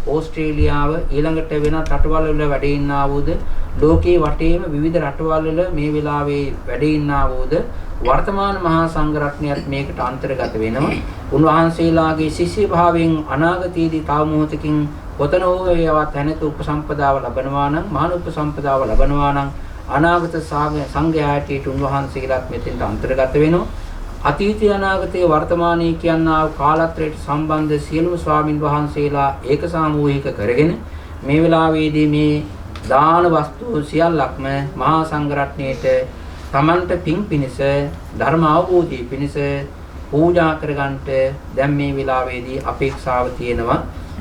ඕස්ට්‍රේලියාව ඊළඟට වෙනත් රටවල් වල වැඩ ඉන්නා වූද ලෝකේ වටේම විවිධ රටවල් වල මේ වෙලාවේ වැඩ ඉන්නා වූද වර්තමාන මහා සංඝ රත්නයත් මේකට අන්තර්ගත වෙනවා. උන්වහන්සේලාගේ ශිෂ්‍ය භාවයෙන් අනාගතයේදී තව මොහොතකින් කොතන හෝ වේවත් තැනක උපසම්පදාව ලබනවා නම් මහාන උපසම්පදාව ලබනවා නම් අනාගත සංඝයාට උන්වහන්සේලාත් මෙතෙන්ට අන්තර්ගත වෙනවා. අතීතය අනාගතයේ වර්තමානයේ කියනා කාලත්‍රයට සම්බන්ධ සියලුම ස්වාමින් වහන්සේලා ඒක සාමූහික කරගෙන මේ වෙලාවේදී මේ දාන වස්තු සියල්ලක්ම මහා සංඝ රත්නයේට තමන්ට පින් පිණිස ධර්ම අවබෝධය පිණිස පූජා කරගන්නට දැන් මේ වෙලාවේදී අපේක්ෂාව තියෙනවා.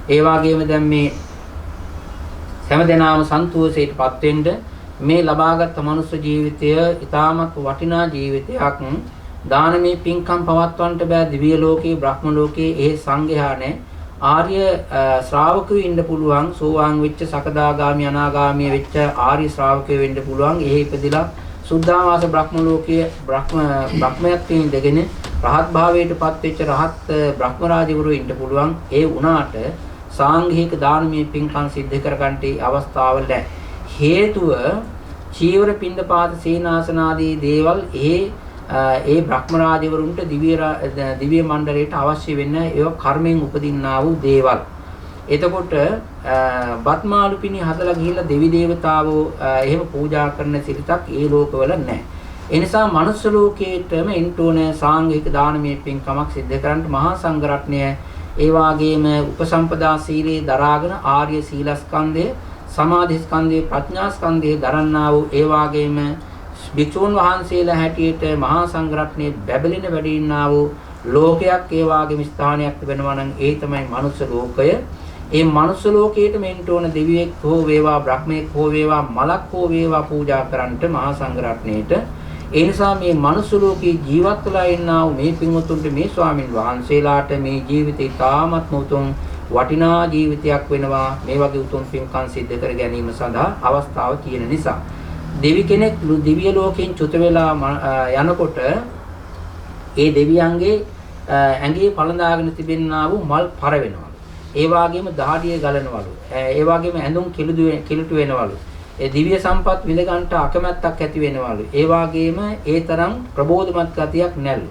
ඒ වගේම දැන් මේ හැමදෙනාම සන්තෝෂයටපත් වෙන්න මේ ලබාගත් මනුෂ්‍ය ජීවිතය ඊටමත් වටිනා ජීවිතයක්. දානමේ පින්කම් පවත්වන්නට බෑ දිව්‍ය ලෝකේ බ්‍රහ්ම ලෝකේ ඒ සංඝයා නැ ආර්ය ශ්‍රාවකයෝ ඉන්න පුළුවන් සෝවාන් වෙච්ච සකදාගාමි අනාගාමී වෙච්ච ආර්ය ශ්‍රාවකයෝ වෙන්න පුළුවන් එහි ඉපදිලා සුද්ධාවාස බ්‍රහ්ම ලෝකයේ බ්‍රහ්මයක් ඉඳගෙන රහත් භාවයටපත් වෙච්ච රහත් බ්‍රහ්ම රාජවරු ඉන්න පුළුවන් ඒ වුණාට සාංඝික දානමේ පින්කම් සිද්ධ කරගන්නට අවස්ථාව නැහැ. හේතුව චීවර පින්දපාත සීනාසන ආදී දේවල් ඒ බ්‍රහ්ම රාජවරුන්ට දිව්‍ය මණ්ඩලයට අවශ්‍ය වෙන ඒවා කර්මයෙන් උපදින්නා වූ දේවල්. එතකොට බත්මාළු පිණි හදලා ගිහිල්ලා දෙවි දේවතාවෝ එහෙම පූජා කරන සිරිතක් ඒ ලෝකවල නැහැ. ඒ නිසා මනුස්ස ලෝකයේටම එන්ටෝන සාංඝික දානමය පින්කමක් සිද්ධ කරන්න මහා සංඝ රත්නය ඒ වාගේම උපසම්පදා සීලේ දරාගෙන ආර්ය සීලස්කන්ධය සමාධි ස්කන්ධය ප්‍රඥා ස්කන්ධය දරන්නා වූ ඒ වාගේම භික්ෂුන් වහන්සේලා හැටියට මහා සංඝ රත්නයේ බැබලෙන වැඩි ඉන්නා වූ ලෝකයක් ඒ වාගේම ස්ථානයක් වෙනවා නම් ඒ තමයි මනුස්ස ලෝකය. ඒ මනුස්ස ලෝකයට මෙන්ට ඕන දෙවියෙක් හෝ වේවා බ්‍රහ්මෙක් හෝ වේවා මලක් හෝ වේවා පූජා කරන්නට මහා සංඝ රත්නයට. ඒ නිසා මේ මනුස්ස ලෝකේ ජීවත් වෙලා ඉන්නා වූ මේ පින්වතුන්ට මේ ස්වාමින් වහන්සේලාට මේ ජීවිතේ තාමත් උතුම් වටිනා ජීවිතයක් වෙනවා. මේ වගේ උතුම් පින්කම් සිද්ධ කර ගැනීම සඳහා අවස්ථාව තියෙන නිසා දෙවි කෙනෙක් දිව්‍ය ලෝකයෙන් චුත වෙලා යනකොට ඒ දෙවියන්ගේ ඇඟේ පළඳාගෙන තිබෙනා වූ මල් පර වෙනවලු. ඒ වගේම දහඩිය ගලනවලු. ඒ වගේම ඇඳුම් කිලුටු වෙනවලු. ඒ දිව්‍ය සම්පත් විඳ ගන්නට අකමැත්තක් ඇති වෙනවලු. ඒ වගේම ඒ තරම් ප්‍රබෝධමත් ගතියක් නැල්ලු.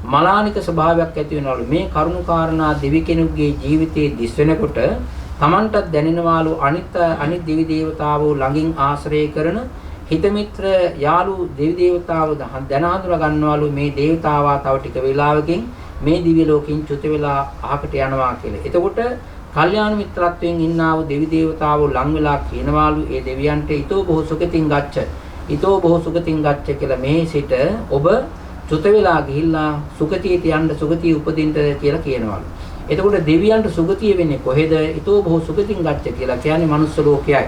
මලානික ස්වභාවයක් ඇති වෙනවලු. මේ කරුණු කාරණා දෙවි කෙනෙකුගේ ජීවිතයේ දිස් වෙනකොට Tamanටත් දැනෙනවලු අනිත් දිවි දේවතාවෝ ළඟින් ආශ්‍රය කරන හිත මිත්‍ර යාළු දෙවි දේවතාවෝ දැන හඳුනා ගන්නවලු මේ දේවතාවා තව ටික වේලාවකින් මේ දිව්‍ය ලෝකෙන් චුත වෙලා අහකට යනවා කියලා. එතකොට කල්යාණ මිත්‍රත්වයෙන් ඉන්නා වූ දෙවි දේවතාවෝ ලං වෙලා කියනවලු ඒ දෙවියන්ට ඊතෝ බොහෝ සුගතින් ගච්ඡ. ඊතෝ බොහෝ සුගතින් ගච්ඡ කියලා මේ සිට ඔබ චුත වෙලා ගිහිල්ලා සුගතියට යන්න සුගතිය උපදින්න කියලා කියනවලු. එතකොට දෙවියන්ට සුගතිය වෙන්නේ කොහෙද? ඊතෝ බොහෝ සුගතින් ගච්ඡ කියලා කියන්නේ මනුස්ස ලෝකයයි.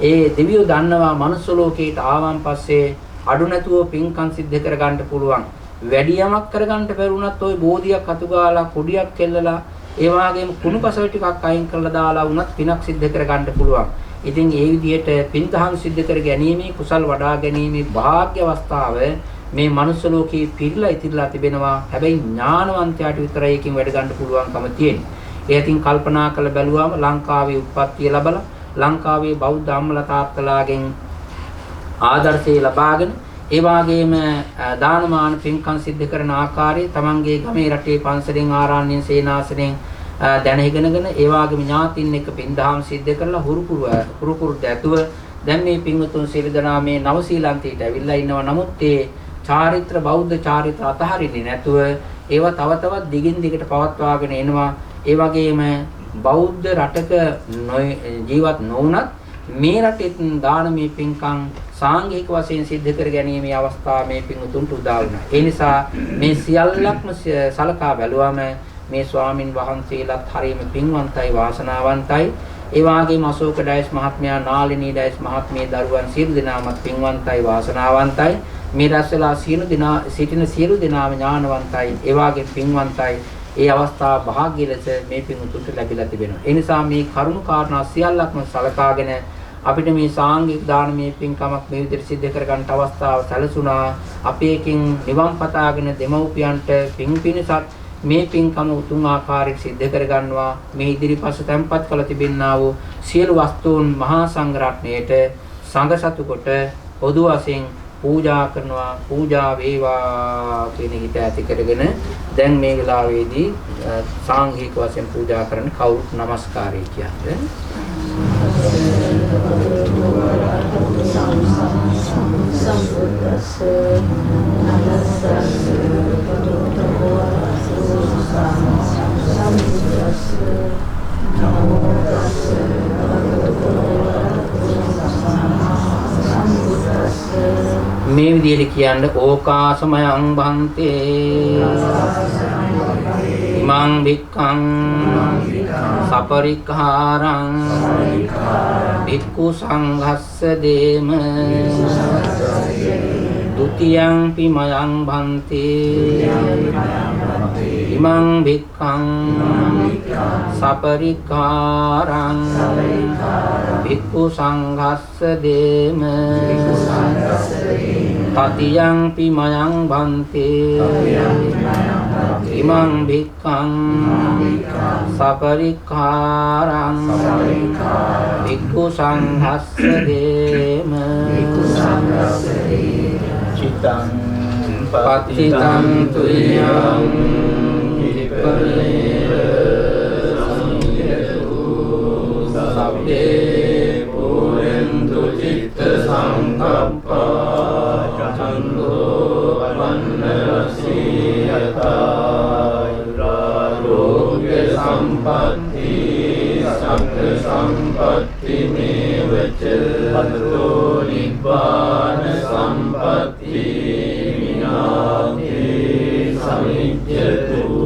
ඒ දෙවියෝ දන්නවා මනුස්ස ලෝකයට ආවන් පස්සේ අඩු නැතුව පින්කම් සිද්ධ කරගන්න පුළුවන්. වැඩි යමක් කරගන්න බැරුණත් ওই බෝධියක් අතු ගාලා කොඩියක් කෙල්ලලා ඒ වගේම කුණු කසව ටිකක් අයින් කරලා දාලා වුණත් පිනක් සිද්ධ කරගන්න පුළුවන්. ඉතින් ඒ විදිහට පින්දහම් සිද්ධ කර ගැනීමේ කුසල් වඩා ගැනීමේ වාග්ය අවස්ථාව මේ මනුස්ස ලෝකේ පිළිලා ඉතිරිලා තිබෙනවා. හැබැයි ඥානවන්තයාට විතරයි එකකින් වැඩ ගන්න පුළුවන්කම තියෙන්නේ. ඒ අතින් කල්පනා කරලා බැලුවාම ලංකාවේ උප්පත්තිය ලැබලා ලංකාවේ බෞද්ධ අම්මලා තාත්තලාගෙන් ආදර්ශය ලබාගෙන ඒ වගේම දානමාන පින්කම් සිද්ධ කරන ආකාරය තමන්ගේ ගමේ රටේ පන්සලෙන් ආරණ්‍යයෙන් සේනාසනෙන් දැන ඉගෙනගෙන ඒ වගේම ඥාතින් එක්ක පින්දහම් සිද්ධ කරලා හුරුකුරු දැතුව දැන් මේ පින්වතුන් සියලු දෙනා මේ නවසීලන්තයට ඇවිල්ලා ඉන්නවා. නමුත් ඒ චාරිත්‍ර බෞද්ධ චාරිත්‍ර අතහරින්නේ නැතුව ඒවා තව තවත් දිගින් දිගට පවත්වාගෙන එනවා. ඒ වගේම බෞද්ධ රටක ජීවත් නොවුනත් මේ රටේ දානමය පින්කම් සාංගික වශයෙන් සිද්ධ කර ගැනීමේ අවස්ථාව මේ පින්වතුන්ට උදා වුණා. ඒ නිසා මේ සියල්ලක්ම සලකා බැලුවම මේ ස්වාමින් වහන්සේලාත් හරියම පින්වන්තයි වාසනාවන්තයි. ඒ වගේම අශෝක ඩයස් මහත්මයා නාලිනී ඩයස් මහත්මිය දරුවන් සියලු දෙනාමත් පින්වන්තයි වාසනාවන්තයි. මේ රැස්වලා සිටින සියලු දෙනාම ඥානවන්තයි. ඒ වගේම පින්වන්තයි. ඒ අවස්ථාව භාග්‍ය ලෙස මේ පින්වතුන්ට ලැබිලා තිබෙනවා. ඒ නිසා මේ කරුණු කාරණා සියල්ලක්ම සලකාගෙන අපිට මේ සාංගික දානමය පින්කමක් මේ විදිහට සිද්ධ කරගන්න අවස්ථාව සැලසුණා. අපි එකකින් නිවන් පතාගෙන දෙමව්පියන්ට පින් පිණිසත් මේ පින්කම උතුම් ආකාරයට සිද්ධ කරගන්නවා. මේ ඉදිරිපස තැන්පත් කළ තිබෙනා වූ සියලු වස්තුන් මහා සංඝරත්නයට සංඝ සතු කොට පොදු වශයෙන් පූජා කරනවා. පූජා වේවා කියන හිත ඇති කරගෙන දැන් මේ වෙලාවේදී සාංගික වශයෙන් පූජා කරන කවුරුත් নমස්කාරය කියන්නේ. මේ විදිහට කියන්නේ ඕකාසමයං භන්තේ ඉමං වික්ඛං සපරික්ඛාරං භික්ඛු සංඝස්ස දේම ဒ ුතියං පිමයං භන්තේ ඉමං වික්ඛං සපරික්ඛාරං භික්ඛු සංඝස්ස දේම තතියං පිමයං භන්තේ ඉමං භික්ඛං සපරික්ඛාරං භික්ඛු සංඝස්ස දේම චිත්තං පතිතං තුයං විපරේර සබ්බේ පුරෙන්තු චිත්ත සංකප්පා චන්දෝ වන්නරසීයතා රෝග්‍ය සම්පatti සක්ඛ සම්පatti මේවච අතෝ නිබ්බාන සම්පatti විනාතේ සමිජ්ජතු.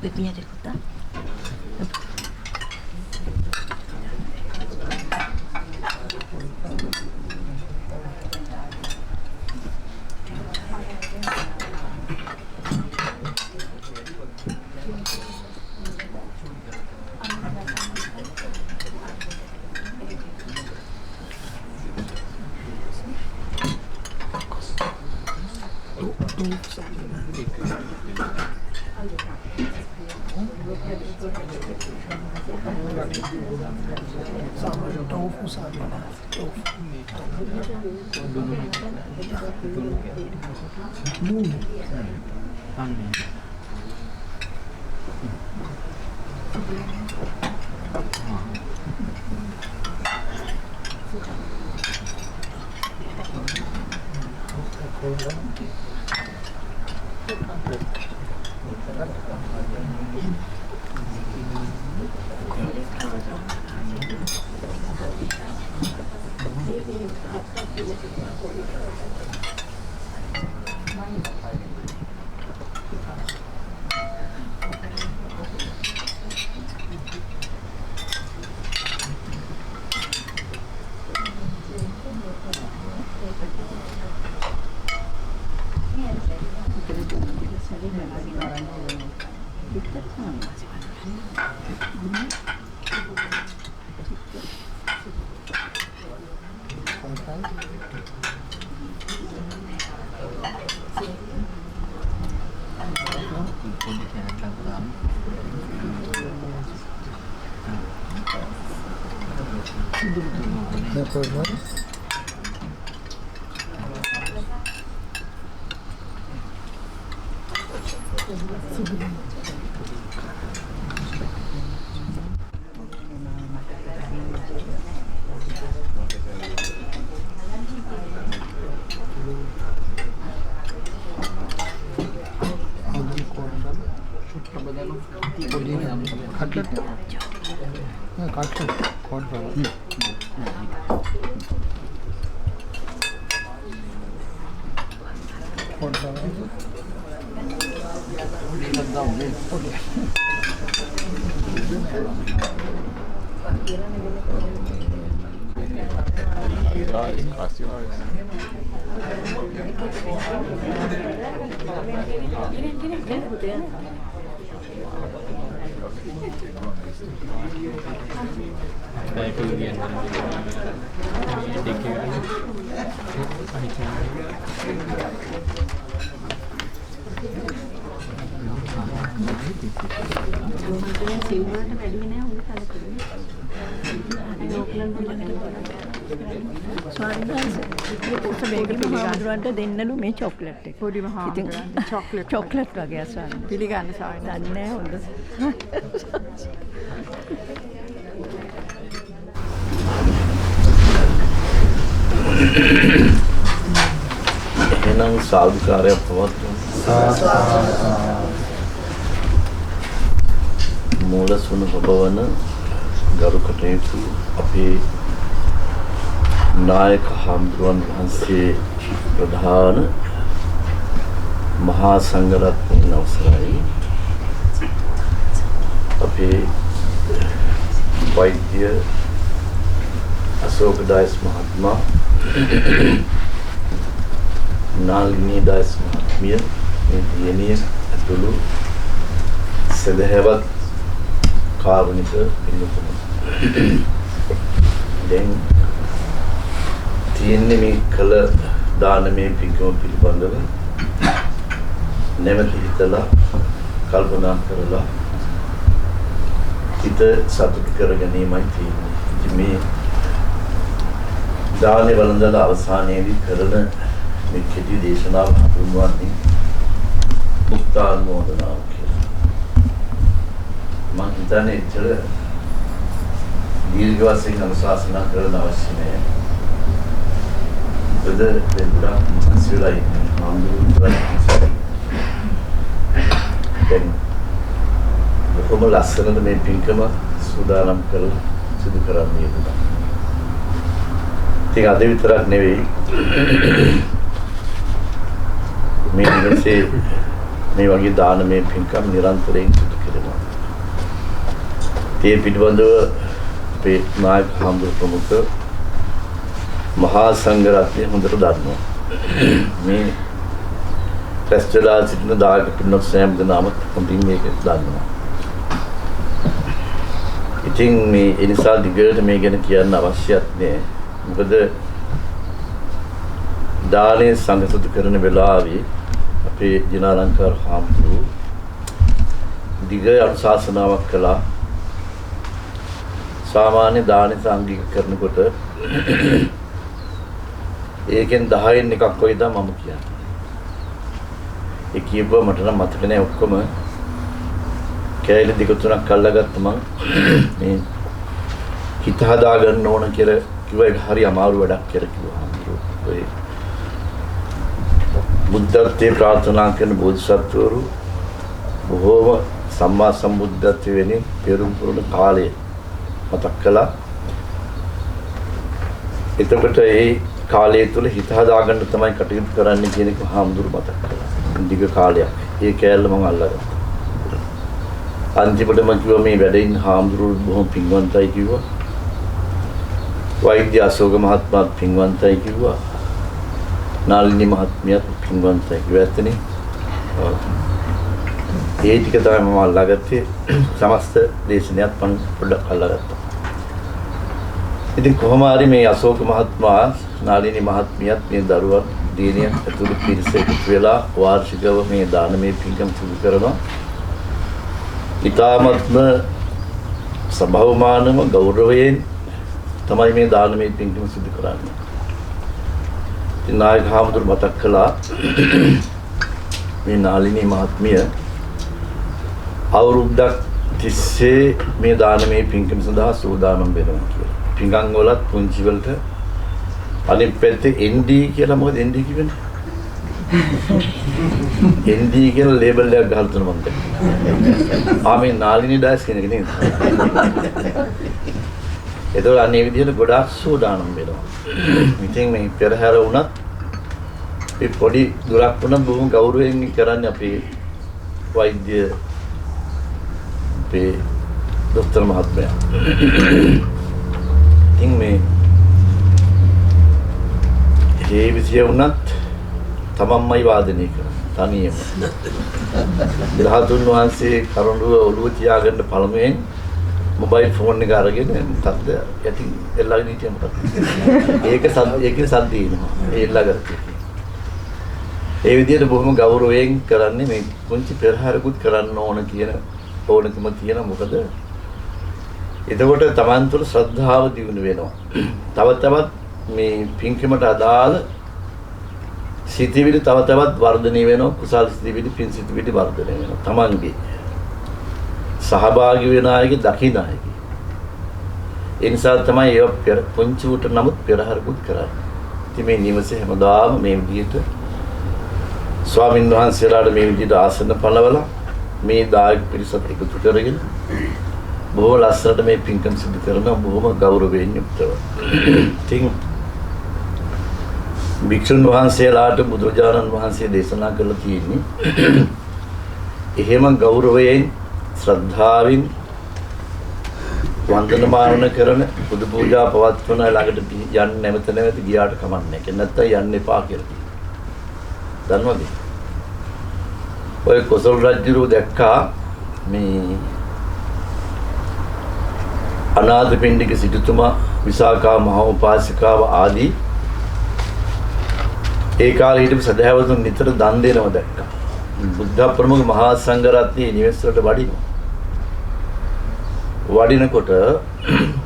Bebinha de escutar? දෙන්නලු මේ චොක්ලට් එක. පොඩි මහා චොක්ලට් වගේ අසන්න. පිළිගන්න සායන. දන්නේ හොඳ. එහෙනම් සාදුකාරයක් පවත්වමු. මූල සුණු පබවන ගරු කටයුතු අපේ නායක හාමුදුරුවන් වහන්සේ ප්‍රධාන මහා සංඝරත්නයන් අවසරයි අපේ වෛද්‍ය අශෝක දාස් මහත්මයා නාලිනී දාස් මහත්මිය මේ දියණිය ඇතුළු සදහැවත් කාරුණික පින්තුන් දැන් තියෙන්නේ මේ කළ දානමය පින්කම පිළිබඳව නැවත හිතලා කල්පනා කරලා හිත සතුට කර ගැනීමයි තියෙන්නේ. ඉතින් මේ දානේ වළඳන අවසානයේදී කරන මේ කෙටි දේශනාව හඳුන්වන්නේ මුක්තානුමෝදනාව කියලා. මම හිතන්නේ ඉතල දීර්ඝ වශයෙන් අනුශාසනා කරන්න අවශ්‍ය නැහැ. දෙන්නා සිරයි ආන්දෝලනය දැන් කොහොම ලස්සනද මේ පින්කම සූදානම් කරලා සිදු කරන්නේ කියලා. ඒක අද විතරක් නෙවෙයි මේ නිවසේ මේ වගේ දානමය පින්කම් නිරන්තරයෙන් සිදු කරනවා. ඒ පිළිබඳව අපේ නායක හාමුදුරුවෝ ප්‍රමුඛ මහා සංඝරත්නය හොඳට දන්නවා. මේ රැස්වලා සිටින දායක පින්වත් සෑම දෙනාම හොඳින් මේක දන්නවා. ඉතින් මේ ඒ නිසා දිගට මේ ගැන කියන්න අවශ්‍යත් නෑ. මොකද දානේ සංඝසතු කරන වෙලාවේ අපේ දිනාලංකාර හාමුදුරුවෝ දිග අනුශාසනාවක් කළා. සාමාන්‍ය දානේ සංඝික කරනකොට ඒකෙන් 10න් එකක් වගේ තමයි මම කියන්නේ. ඒ කියපුවා මට නම් මතක නෑ ඔක්කොම. කැලේ දෙක තුනක් අල්ලගත්ත මම මේ හිත හදා ගන්න ඕන කියලා කිව්වා. ඒක හරි අමාරු වැඩක් කියලා කිව්වා. ඔය බුද්ධත්වයේ ප්‍රාර්ථනා කරන බෝධිසත්වරු බොහෝම සම්මා සම්බුද්ධත්වයේ වෙනින් පෙරම් පුරන කාලය මතක් කළා. එතකොට ඒ කාලය තුල හිත හදාගන්න තමයි කටයුතු කරන්න කියන එක හාමුදුරු මතක් කළා. දිග කාලයක්. ඒ කෑල්ල මම අල්ලගත්තා. අන්තිමට මම කිව්වා මේ වැඩ ඉන්න හාමුදුරු බොහොම පින්වන්තයි කිව්වා. වෛද්‍ය අශෝක මහත්මයාත් පින්වන්තයි කිව්වා. නාලිනී මහත්මියත් පින්වන්තයි කිව්වා. ඇත්තනේ. ඒ ටික තමයි මම අල්ලගත්තේ. සමස්ත දේශනයත් මම පොඩ්ඩක් අල්ලගත්තා. ඉතින් කොහොම හරි මේ අශෝක මහත්මයා නාලිනී මහත්මියත් මේ දරුවන් දිනිය ඇතුළු පිරිස එකතු වෙලා වාර්ෂිකව මේ දානමය පින්කම් සිදු කරනවා. ඊටාත්ම සබහවමානව ගෞරවයෙන් තමයි මේ දානමය පින්කම් සිදු කරන්නේ. ඉතින් නායක හාමුදුරුවෝ මතක් කළා මේ නාලිනී මහත්මිය අවුරුද්දක් තිස්සේ මේ දානමය පින්කම සඳහා සූදානම් වෙනවා කියලා. පින්කම් වලත් පුංචි වලට අනිත් පැත්තේ ND කියලා මොකද ND කියන්නේ? ND කියලා ලේබල් එකක් ගහලා තුන මම දැක්කා. මේ නාලිනී ඩයස් කෙනෙක් නේද? ඒතකොට අනේ විදිහට ගොඩාක් සූදානම් වෙනවා. ඉතින් මේ පෙරහැර වුණත් මේ පොඩි දුරක් වුණත් බොහොම ගෞරවයෙන් කරන්නේ අපේ වෛද්‍ය අපේ දොස්තර මහත්මයා. ඉතින් මේ ඒ විදිය වුණත් තමන්මයි වාදනය කරන්නේ තනියම. ධාතුන් වහන්සේ කරුණුව ඔළුව තියාගන්න පළමුවෙන් මොබයිල් ෆෝන් එක අරගෙන මොකද්ද යටින් එල්ලගෙන හිටියා මොකද්ද? ඒකේ සද්ද එනවා. ඒ එල්ලගත්තා. ඒ විදිහට බොහොම ගෞරවයෙන් කරන්නේ මේ පුංචි පෙරහැරකුත් කරන්න ඕන කියන ඕනකම තියෙන මොකද එතකොට Taman තුළ ශ්‍රද්ධාව දියුණු වෙනවා. තව තවත් මේ පින්කමට අදාළ සිතිවිලි තව තවත් වර්ධනය වෙනවා. කුසල් සිතිවිලි පින් සිතිවිලි වර්ධනය වෙනවා. Tamanගේ සහභාගී වෙන අයගේ දකින්න අයගේ. ඒ නිසා තමයි ඒ පුංචි උට නමුත් පෙරහැරකුත් කරන්නේ. ඉතින් මේ නිවසේ හැමදාම මේ විදිහට ස්වාමීන් වහන්සේලාට මේ විදිහට ආසන පළවලා මේ දායක පිරිසත් එකතු කරගෙන බොහොම ලස්සනට මේ පින්කම් සිදු කරන බොහොම ගෞරවයෙන් යුක්තව. ඉතින් භික්ෂුන් වහන්සේලාට බුදුරජාණන් වහන්සේ දේශනා කළා තියෙන්නේ එහෙම ගෞරවයෙන් ශ්‍රද්ධාවෙන් වන්දනමාන කරන බුදු පූජා පවත්වන ළඟට යන්න නැවත ගියාට කමන්නේ නැහැ. නැත්නම් යන්න එපා කියලා. දන්නවද? ඔය කොසල් රජුරු දැක්කා මේ අනාථපිණ්ඩික සිටුතුමා විසාකා මහ උපාසිකාව ආදී ඒ කාලේ හිටපු සදහැවතුන් නිතර දන් දෙනවා දැක්කා. බුද්ධ ප්‍රමුඛ මහා සංඝරත්නයේ නිවෙස් වලට වඩිනකොට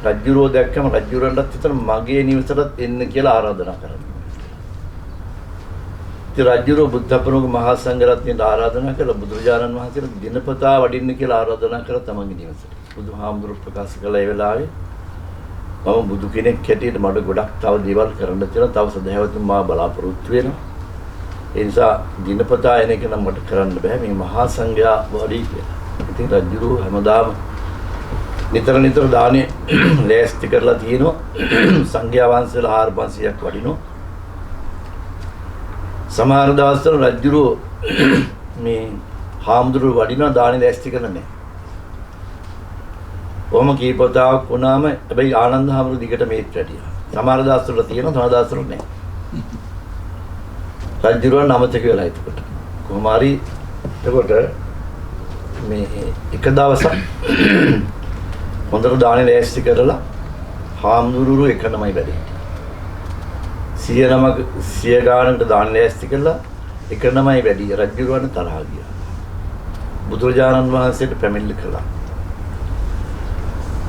රජුරෝ දැක්කම රජුරන්ටත් හිතන මගේ නිවෙසටත් එන්න කියලා ආරාධනා කරනවා. ඉතින් රජුරෝ බුද්ධ ප්‍රමුඛ මහා සංඝරත්නයට ආරාධනා කළා බුදුරජාණන් වහන්සේට දිනපතා වඩින්න කියලා ආරාධනා කරලා තමන්ගේ නිවෙසට. බුදුහාමුදුරුවෝ ප්‍රකාශ කළා ඒ වෙලාවේ මම බුදු කෙනෙක් හැටියට මට ගොඩක් තව දේවල් කරන්න තියෙනවා. තව සදහැවතුන් මා බලාපොරොත්තු වෙනවා. ඒ නිසා දිනපතා එන එක නම් මට කරන්න බෑ. මේ මහා සංඝයා වඩි කියලා. ඉතින් රජුරෝ හැමදාම නිතර දානේ ලෑස්ති කරලා තියෙනවා. සංඝයා වහන්සේලා 4500ක් වඩිනවා. සමහර දවස්වල රජුරෝ මේ හාමුදුරුවෝ වඩිනවා දානේ ලෑස්ති කරලා නැහැ. කොහොම කීපතාවක් වුණාම හැබැයි ආනන්ද හාමුදුරුවෝ දිගට මේත් වැඩියා. සමහර දවස්වල තියෙනවා සමහර දවස්වල නැහැ. රජුරෝ නමතක වෙලා එතකොට. කොහොම හරි එතකොට මේ එක දවසක් හොඳට දානේ ලෑස්ති කරලා හාමුදුරුවෝ එක නමයි වැඩි. 100 ගානකට දාන ලෑස්ති කළා එක නමයි වැඩි. රජුරවන්න තරහ ගියා. බුදුරජාණන් වහන්සේට පැමිණිලි කළා.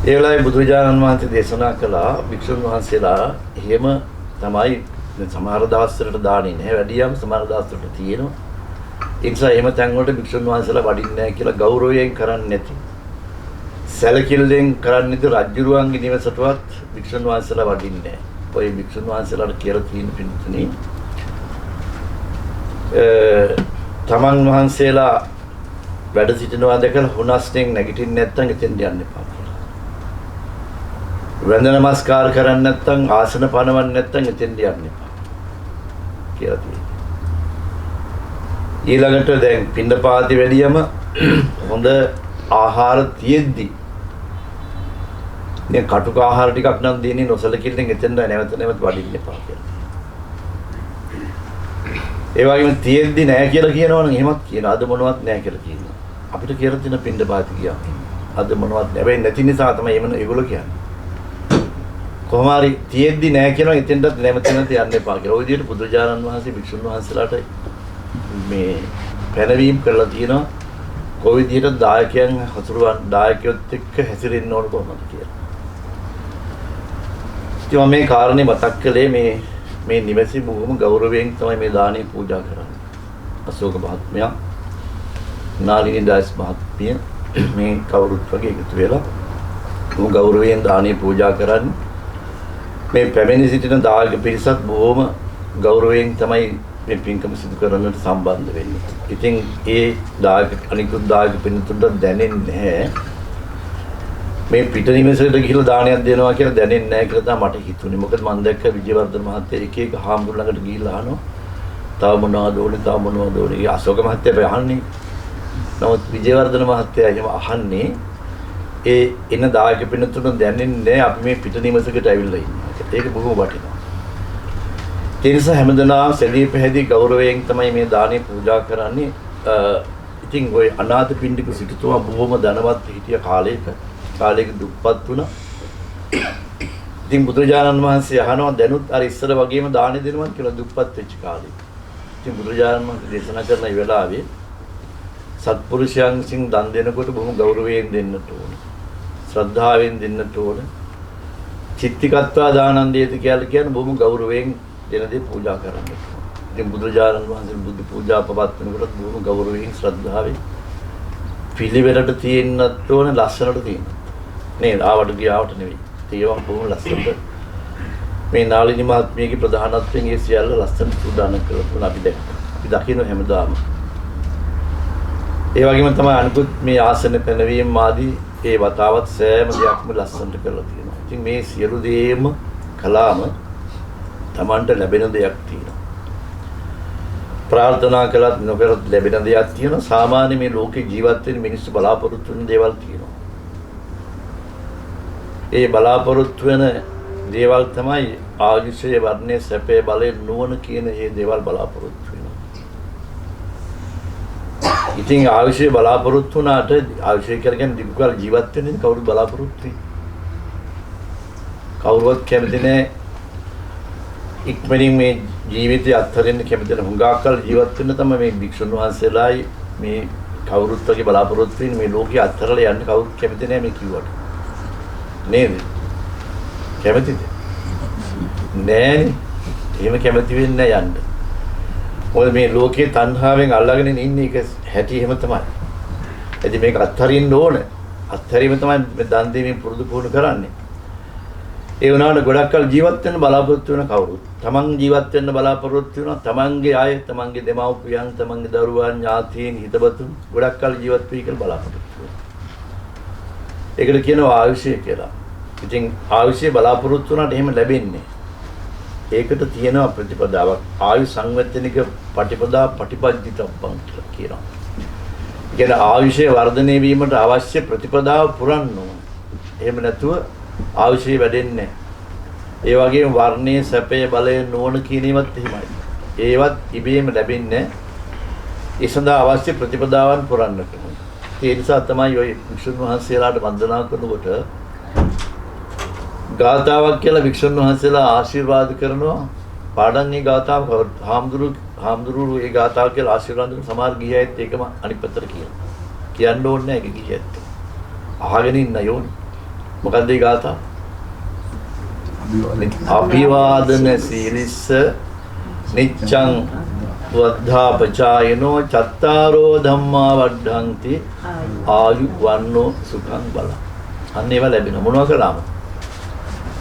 ඒ වෙලාවේ බුදුරජාණන් වහන්සේ දේශනා කළා භික්ෂුන් වහන්සේලා එහෙම තමයි සමහර දවස්වලට දාන්නේ නැහැ වැඩියම් සමහර දවස්වලට තියෙනවා. ඒ නිසා එහෙම තැන් වලට භික්ෂුන් වහන්සේලා වඩින්නේ නැහැ කියලා ගෞරවයෙන් කරන්නේ නැති. සැලකිල්ලෙන් කරන්නේ රජුරුවන්ගේ නිවසටවත් භික්ෂුන් වහන්සේලා වඩින්නේ නැහැ. ඔය භික්ෂුන් වහන්සේලාට කියලා තියෙන පිළිතුරේ තමන් වහන්සේලා වැඩ සිටිනවා දැකලා හුනස්යෙන් නැගිටින්න නැත්නම් එතෙන් යන්න එපා කියලා. වන්දන නමස්කාර කරන්නේ නැත්නම් ආසන පනවන්නේ නැත්නම් එතෙන් යන්න එපා කියලා තියෙනවා. ඊළඟට දැන් පින්නපාති වැඩියම හොඳ ආහාර තියෙද්දි දැන් කටුක ආහාර ටිකක් නම් දෙන්නේ නොසලකිල්ලෙන් එතෙන්ද නැවත වඩින්න එපා කියලා. ඒ වගේම තියෙද්දි නැහැ කියලා කියනවනම් එහෙමත් කියනවා. අද මොනවත් නැහැ කියලා කියනවා. අපිට කියලා තියෙන පින්නපාති ගියා. අද මොනවත් නැහැ. නැති නිසා තමයි එහෙම ඒගොල්ලෝ කියන්නේ. කොහොම හරි තියෙද්දි නැහැ කියනවා එතෙන්ටත් නැවත යන්න එපා කියලා. ওই විදිහට බුදුරජාණන් වහන්සේ භික්ෂුන් වහන්සේලාට මේ පැනවීම කරලා තියෙනවා. කොයි විදිහට දායකයන් හසුරුවන් දායකයොත් එක්ක හැසිරෙන්න ඕන කොහොමද කියලා. ඉතින් මේ කාරණේ මතක් කළේ මේ නිවසේ බොහොම ගෞරවයෙන් තමයි මේ දානේ පූජා කරන්නේ. අශෝක මහත්මයා, නාලිනී දාස් මහත්මිය, මේ කවුරුත් වගේ එකතු වෙලා බොහොම ගෞරවයෙන් දානේ පූජා කරන්නේ. මේ පැමිණි සිටින දායක පිරිසත් බොහොම ගෞරවයෙන් තමයි මේ පින්කම සිදු කරන්නට සම්බන්ධ වෙන්නේ. ඉතින් ඒ දායක අනිකුත් දායක පින්තුන්ට දැනෙන්නේ නැහැ. මේ පිට නිවසේට ගිහිල්ලා දානයක් දෙනවා කියලා දැනෙන්නේ නැහැ කියලා තමයි මට හිතුනේ. මොකද මම දැක්ක විජේවර්ධන මහත්තයා එක එක හාමුදුරුවෝ ළඟට ගිහිල්ලා අහනවා. තව මොනවද ඕනේ? තව මොනවද ඕනේ? ඒ අශෝක මහත්තයා අහන්නේ. නමුත් විජේවර්ධන මහත්තයා එහෙම අහන්නේ ඒ එන දායක පින්තුන්ට දැනෙන්නේ නැහැ අපි මේ පිට නිවසකට ඇවිල්ලා ඉන්නේ. ඒක බොහොම වටිනවා. ඒ නිසා හැමදෙනාම සැලී පැහැදී ගෞරවයෙන් තමයි මේ දානේ පූජා කරන්නේ. ඉතින් ওই අනාථ පිණ්ඩික සිටුතුමා බොහොම ධනවත් හිටිය කාලයක දුප්පත් වුණා. ඉතින් බුදුරජාණන් වහන්සේ අහනවා දැනුත් අර ඉස්සර වගේම දානේ දෙනවද කියලා දුප්පත් වෙච්ච කාලේ. ඉතින් බුදුරජාණන් වහන්සේ දේශනා කරන ඒ වෙලාවේ සත්පුරුෂයන් විසින් දන් දෙනකොට බොහොම ගෞරවයෙන් දෙන්නට ඕන. ශ්‍රද්ධාවෙන් දෙන්නට ඕන. චිත්තිකත්වා දානන්දේති කියලා කියන්නේ බොහොම ගෞරවයෙන් දෙන දේ පූජා කරන්න. ඉතින් බුදුරජාණන් වහන්සේ බුද්ධ පූජා පවත්වනකොට බොහොම ගෞරවයෙන් ශ්‍රද්ධාවෙන් පිළිවෙලට තියෙන්නත් ඕන ලස්සනට තියෙන්න. නේද? ආවට ගියාවට නෙවෙයි. ඒවා බොහොම ලස්සනට මේ නාලිනි මහත්මියගේ ප්‍රධානත්වයෙන් ඒ සියල්ල ලස්සනට සූදානම් කරලා තුන අපි දැක්කා. අපි දකින්න හැමදාම. ඒ වගේම තමයි අනිකුත් මේ ආසන පැනවීම ආදී ඒ වතාවත් සෑම දෙයක්ම ලස්සනට කරලා තියෙනවා. ඉතින් මේ සියලු දේම කළාම තමන්ට ලැබෙන දෙයක් තියෙනවා. ප්‍රාර්ථනා කළත් නොකරත් ලැබෙන දෙයක් තියෙනවා. සාමාන්‍ය මේ ලෝකේ ජීවත් වෙන මිනිස්සු බලාපොරොත්තු වෙන දේවල් තියෙනවා. ඒ බලාපොරොත්තු වෙන දේවල් තමයි ආයුෂයේ වර්ණයේ සැපේ බලේ නුවණ කියන මේ දේවල් බලාපොරොත්තු වෙනවා. ඉතින් ආයුෂයේ බලාපොරොත්තු වුණාට ආයුෂය කියන්නේ දීර්ඝ කාල ජීවත් වෙන්න කවුරුත් බලාපොරොත්තු වෙන්නේ. කවුරුවත් කැමති නැහැ ඉක්මනින් මේ ජීවිතය අත්හරින්න කැමති නැහැ. හුඟක් කල් ජීවත් වෙන්න තමයි මේ භික්ෂුන් වහන්සේලායි මේ කවුරුත් වගේ බලාපොරොත්තු වෙන්නේ මේ ලෝකේ අත්හැරලා යන්න කවුරුත් කැමති නැහැ මේ කිව්වට. නේද? කැමතිද? නෑනේ. එහෙම කැමති වෙන්නේ නැහැ යන්න. මොකද මේ ලෝකේ තණ්හාවෙන් අල්ලගෙන ඉන්නේ එක හැටි එහෙම තමයි. එදින මේක අත්හරින්න ඕන. අත්හැරීම තමයි මේ දන් දීමෙන් පුරුදු පුහුණු කරන්නේ. ඒ වුණාට ගොඩක් කල් ජීවත් වෙන්න බලාපොරොත්තු වෙන කවුරුත් තමන් ජීවත් වෙන්න බලාපොරොත්තු වෙනවා. තමන්ගේ අය, තමන්ගේ දෙමව්පියන්, තමන්ගේ දරුවන්, ඥාතීන්, හිතවතුන් ගොඩක් කල් ජීවත් වෙයි කියලා බලාපොරොත්තු වෙනවා. ඒකට කියනවා ආයුෂය කියලා. ඉතින් ආයුෂය බලාපොරොත්තු වුණාට එහෙම ලැබෙන්නේ. ඒකට තියෙනවා ප්‍රතිපදාවක්. ආයු සංවර්ධනික ප්‍රතිපදා ප්‍රතිපදිතබ්බන් කියලා කියනවා. කියන ආයුෂය වර්ධනය වීමට අවශ්‍ය ප්‍රතිපදාව පුරන්න ඕන. එහෙම නැතුව ආයුෂය වැඩෙන්නේ නැහැ. ඒ වගේම වර්ණයේ සැපේ බලයේ නුවණ කියන ඒවත් එහෙමයි. ඒවත් ඉබේම ලැබෙන්නේ නැහැ. ඒ සඳහා අවශ්‍ය ප්‍රතිපදාවන් පුරන්නට ඕන. ඒ නිසා තමයි ඔය වික්ෂුන් වහන්සේලාට වන්දනා කරනකොට ගාථාවක් කියලා වික්ෂුන් වහන්සේලා ආශිර්වාද කරනවා. පාඩම් මේ ගාථාව හාමුදුරුවෝ ඒ ගාථාව කියලා ආශිර්වාද කරන සමහර ගියයිත් ඒකම අනිත් පැත්තට කියනවා. කියන්න ඕනේ නැහැ ඒක ගියයිත්. අහගෙන ඉන්න යෝනි. මොකද්ද මේ ගාථාව? අභිවාදන සීලිස්ස නිච්ඡං වද්ධාපචායනෝ චත්තාරෝ ධම්මා වඩ්ඩಂತಿ ආයු වන්නෝ සුඛං බල. අන්න ඒවා ලැබෙන මොනවා කළාම?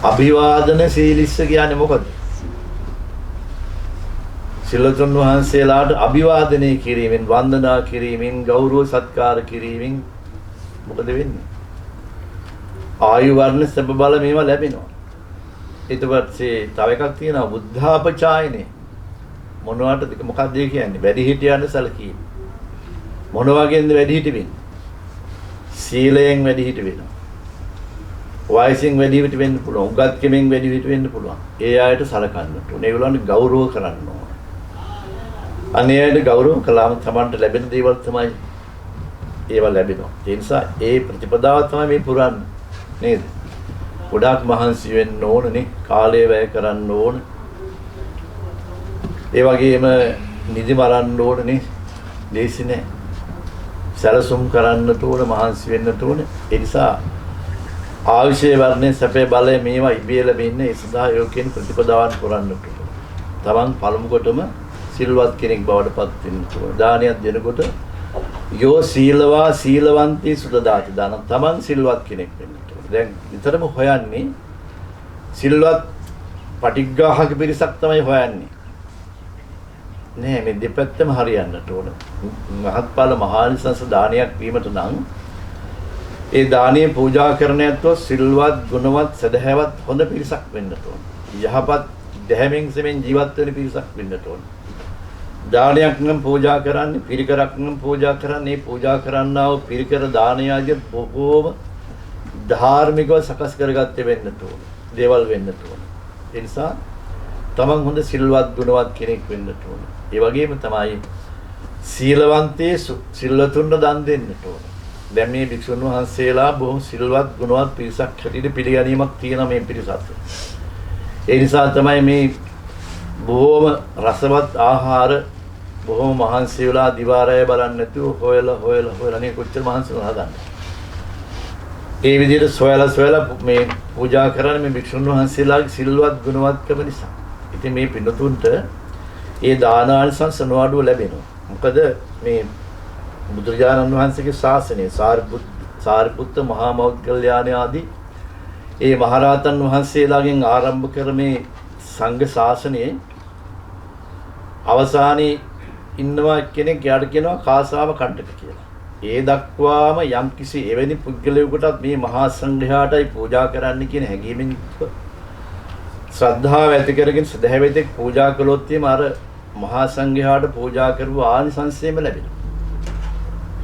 අභිවාදන සීලිස්ස කියන්නේ මොකද? සිල්ලතුන් වහන්සේලාට අභිවාදනය කිරීමෙන්, වන්දනා කිරීමෙන්, ගෞරව සත්කාර කිරීමෙන් මොකද වෙන්නේ? ආයු වර්ණ සබ බල මේවා ලැබෙනවා. ඊට පස්සේ තව එකක් තියෙනවා බුද්ධාපචායනේ. මොනවටද මොකක්ද කියන්නේ? වැඩිහිටියන් සැලකීම. මොන වගේද වැඩිහිටි වෙන්නේ? සීලයෙන් වැඩිහිටි වෙනවා. වයසින් වැඩිහිටි වෙන්න පුළුවන්. උගත්කමෙන් වැඩිහිටි වෙන්න පුළුවන්. ඒ අයට සලකන්නට ඕනේ. ඒගොල්ලන්ට ගෞරව කරන්න ඕනේ. අනියයට ගෞරව කළාම තමන්ට ලැබෙන දේවල් තමයි ඒවා ලැබෙනවා. ඒ නිසා ඒ ප්‍රතිපදාව තමයි මේ පුරන්නේ. නේද? ගොඩාක් මහන්සි වෙන්න ඕනනේ. කාලය වැය කරන්න ඕන. ඒ වගේම නිදි මරන්න ඕනනේ. ලේසි නෑ. සැලසුම් කරන්නට ඕන, මහන්සි වෙන්නට ඕන. ඒ නිසා ආයුෂයේ වර්ණයේ සැපේ බලය මේවා ඉබේ ලැබෙන්නේ. ඒ සඳහා යෝගයෙන් ප්‍රතිපදාවන් පුරන්නට ඕන. තමන් පළමු කොටම සිල්වත් කෙනෙක් බවට පත් වෙන්න ඕන. දානයක් දෙනකොට යෝ සීලවා සීලවන්තී සුදදාති දාන තමන් සිල්වත් කෙනෙක් වෙන්න ඕනේ. දැන් විතරම හොයන්නේ සිල්වත් පටිග්ගාහක පිරිසක් තමයි හොයන්නේ. නෑ මේ දෙපැත්තම හරියන්නට ඕන. මහත්ඵල මහානිසංස දානයක් වීමට නම් ඒ දානීය පූජා කරන ඇත්තෝ සිල්වත්, ගුණවත්, සදහැවත් හොඳ පිරිසක් වෙන්නට ඕන. යහපත් දැහැමෙන් සෙමෙන් ජීවත් වෙන පිරිසක් වෙන්නට ඕන. දානයක් නම් පූජා කරන්නේ, පිරිකරක් නම් පූජා කරන්නේ, පූජා කරන්නා වූ පිරිකර දානය ආදී බොහෝම ධාර්මිකව සකස් කරගත්තේ වෙන්නට ඕන. දේවල් වෙන්නට ඕන. ඒ නිසා තමන් හොඳ සිල්වත්, ගුණවත් කෙනෙක් වෙන්නට ඕන. ඒ වගේම තමයි සීලවන්තයේ සිල්වතුන්ට දන් දෙන්නට ඕන. දැන් මේ භික්ෂුන් වහන්සේලා බොහොම සිල්වත්, ගුණවත් පිරිසක් හැටියට පිළිගැනීමක් තියෙන මේ පිරිසත්. ඒ නිසා තමයි මේ බොහොම රසවත් ආහාර බොහොම මහන්සි වෙලා දිවා රැය බලන්නේ නැතුව හොයලා නේ කොච්චර මහන්සි වෙනවද හදන්නේ. ඒ විදිහට සොයලා මේ පූජා කරන්නේ මේ භික්ෂුන් වහන්සේලාගේ සිල්වත්, ගුණවත්කම නිසා. ඉතින් මේ පින්නතුන්ට ඒ දානානිසංස නොඅඩුව ලැබෙනවා. මොකද මේ බුදුරජාණන් වහන්සේගේ ශාසනය සාරිපුත්ත මහා මෞද්ගල්‍යාන ආදී ඒ මහරහතන් වහන්සේලාගෙන් ආරම්භ කර මේ සංඝ ශාසනයේ අවසානයේ ඉන්නවා කෙනෙක් යාට කියනවා කාසාව කණ්ඩක කියලා. ඒ දක්වාම යම්කිසි එවැනි පුද්ගලයෙකුටත් මේ මහා සංඝයාටයි පූජා කරන්න කියන හැඟීමෙන් ශ්‍රද්ධාව ඇති කරගෙන සදහැවතෙක් පූජා කළොත් එimhe අර මහා සංඝයාට පූජා කරපු ආනිසංසයම ලැබෙනවා.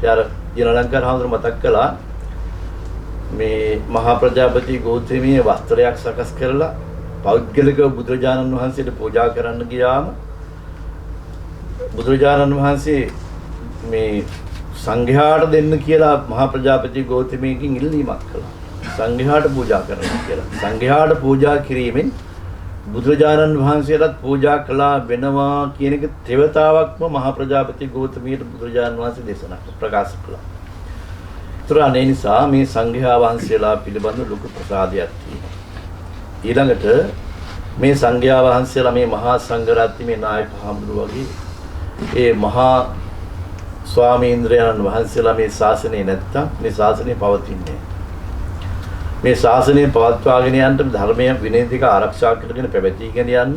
යාර ජනලංකාර හඳුර මතක් කළා මේ මහා ප්‍රජාපති ගෞතමී වස්ත්‍රයක් සකස් කරලා පෞද්ගලික බුදුරජාණන් වහන්සේට පූජා කරන්න ගියාම බුදුරජාණන් වහන්සේ මේ සංඝයාට දෙන්න කියලා මහා ප්‍රජාපති ගෞතමීගෙන් ඉල්ලීමක් කළා. සංඝයාට පූජා කරන්න කියලා. සංඝයාට පූජා කිරීමෙන් බුදුරජාණන් වහන්සේටත් පූජා කළා වෙනවා කියන එක තෙවතාවක්ම මහා ප්‍රජාපති ගෞතමීට බුදුරජාණන් වහන්සේ දේශනා ප්‍රකාශ කළා. ඒතර අනේ නිසා මේ සංඝයා වහන්සේලා පිළිබඳ ලොකු ප්‍රසාදයක් තියෙනවා. ඊළඟට මේ සංඝයා වහන්සේලා මේ මහා සංඝරත්නයේ මේ නායක හඳුරු වගේ ඒ මහා ස්වාමීන්ද්‍රයන් වහන්සේලා මේ ශාසනය නැත්තම් මේ ශාසනය පවතින්නේ මේ ශාසනය පවත්වාගෙන යන්න ධර්මය විනය ටික ආරක්ෂා කරගෙන පැවැත්වීගෙන යන්න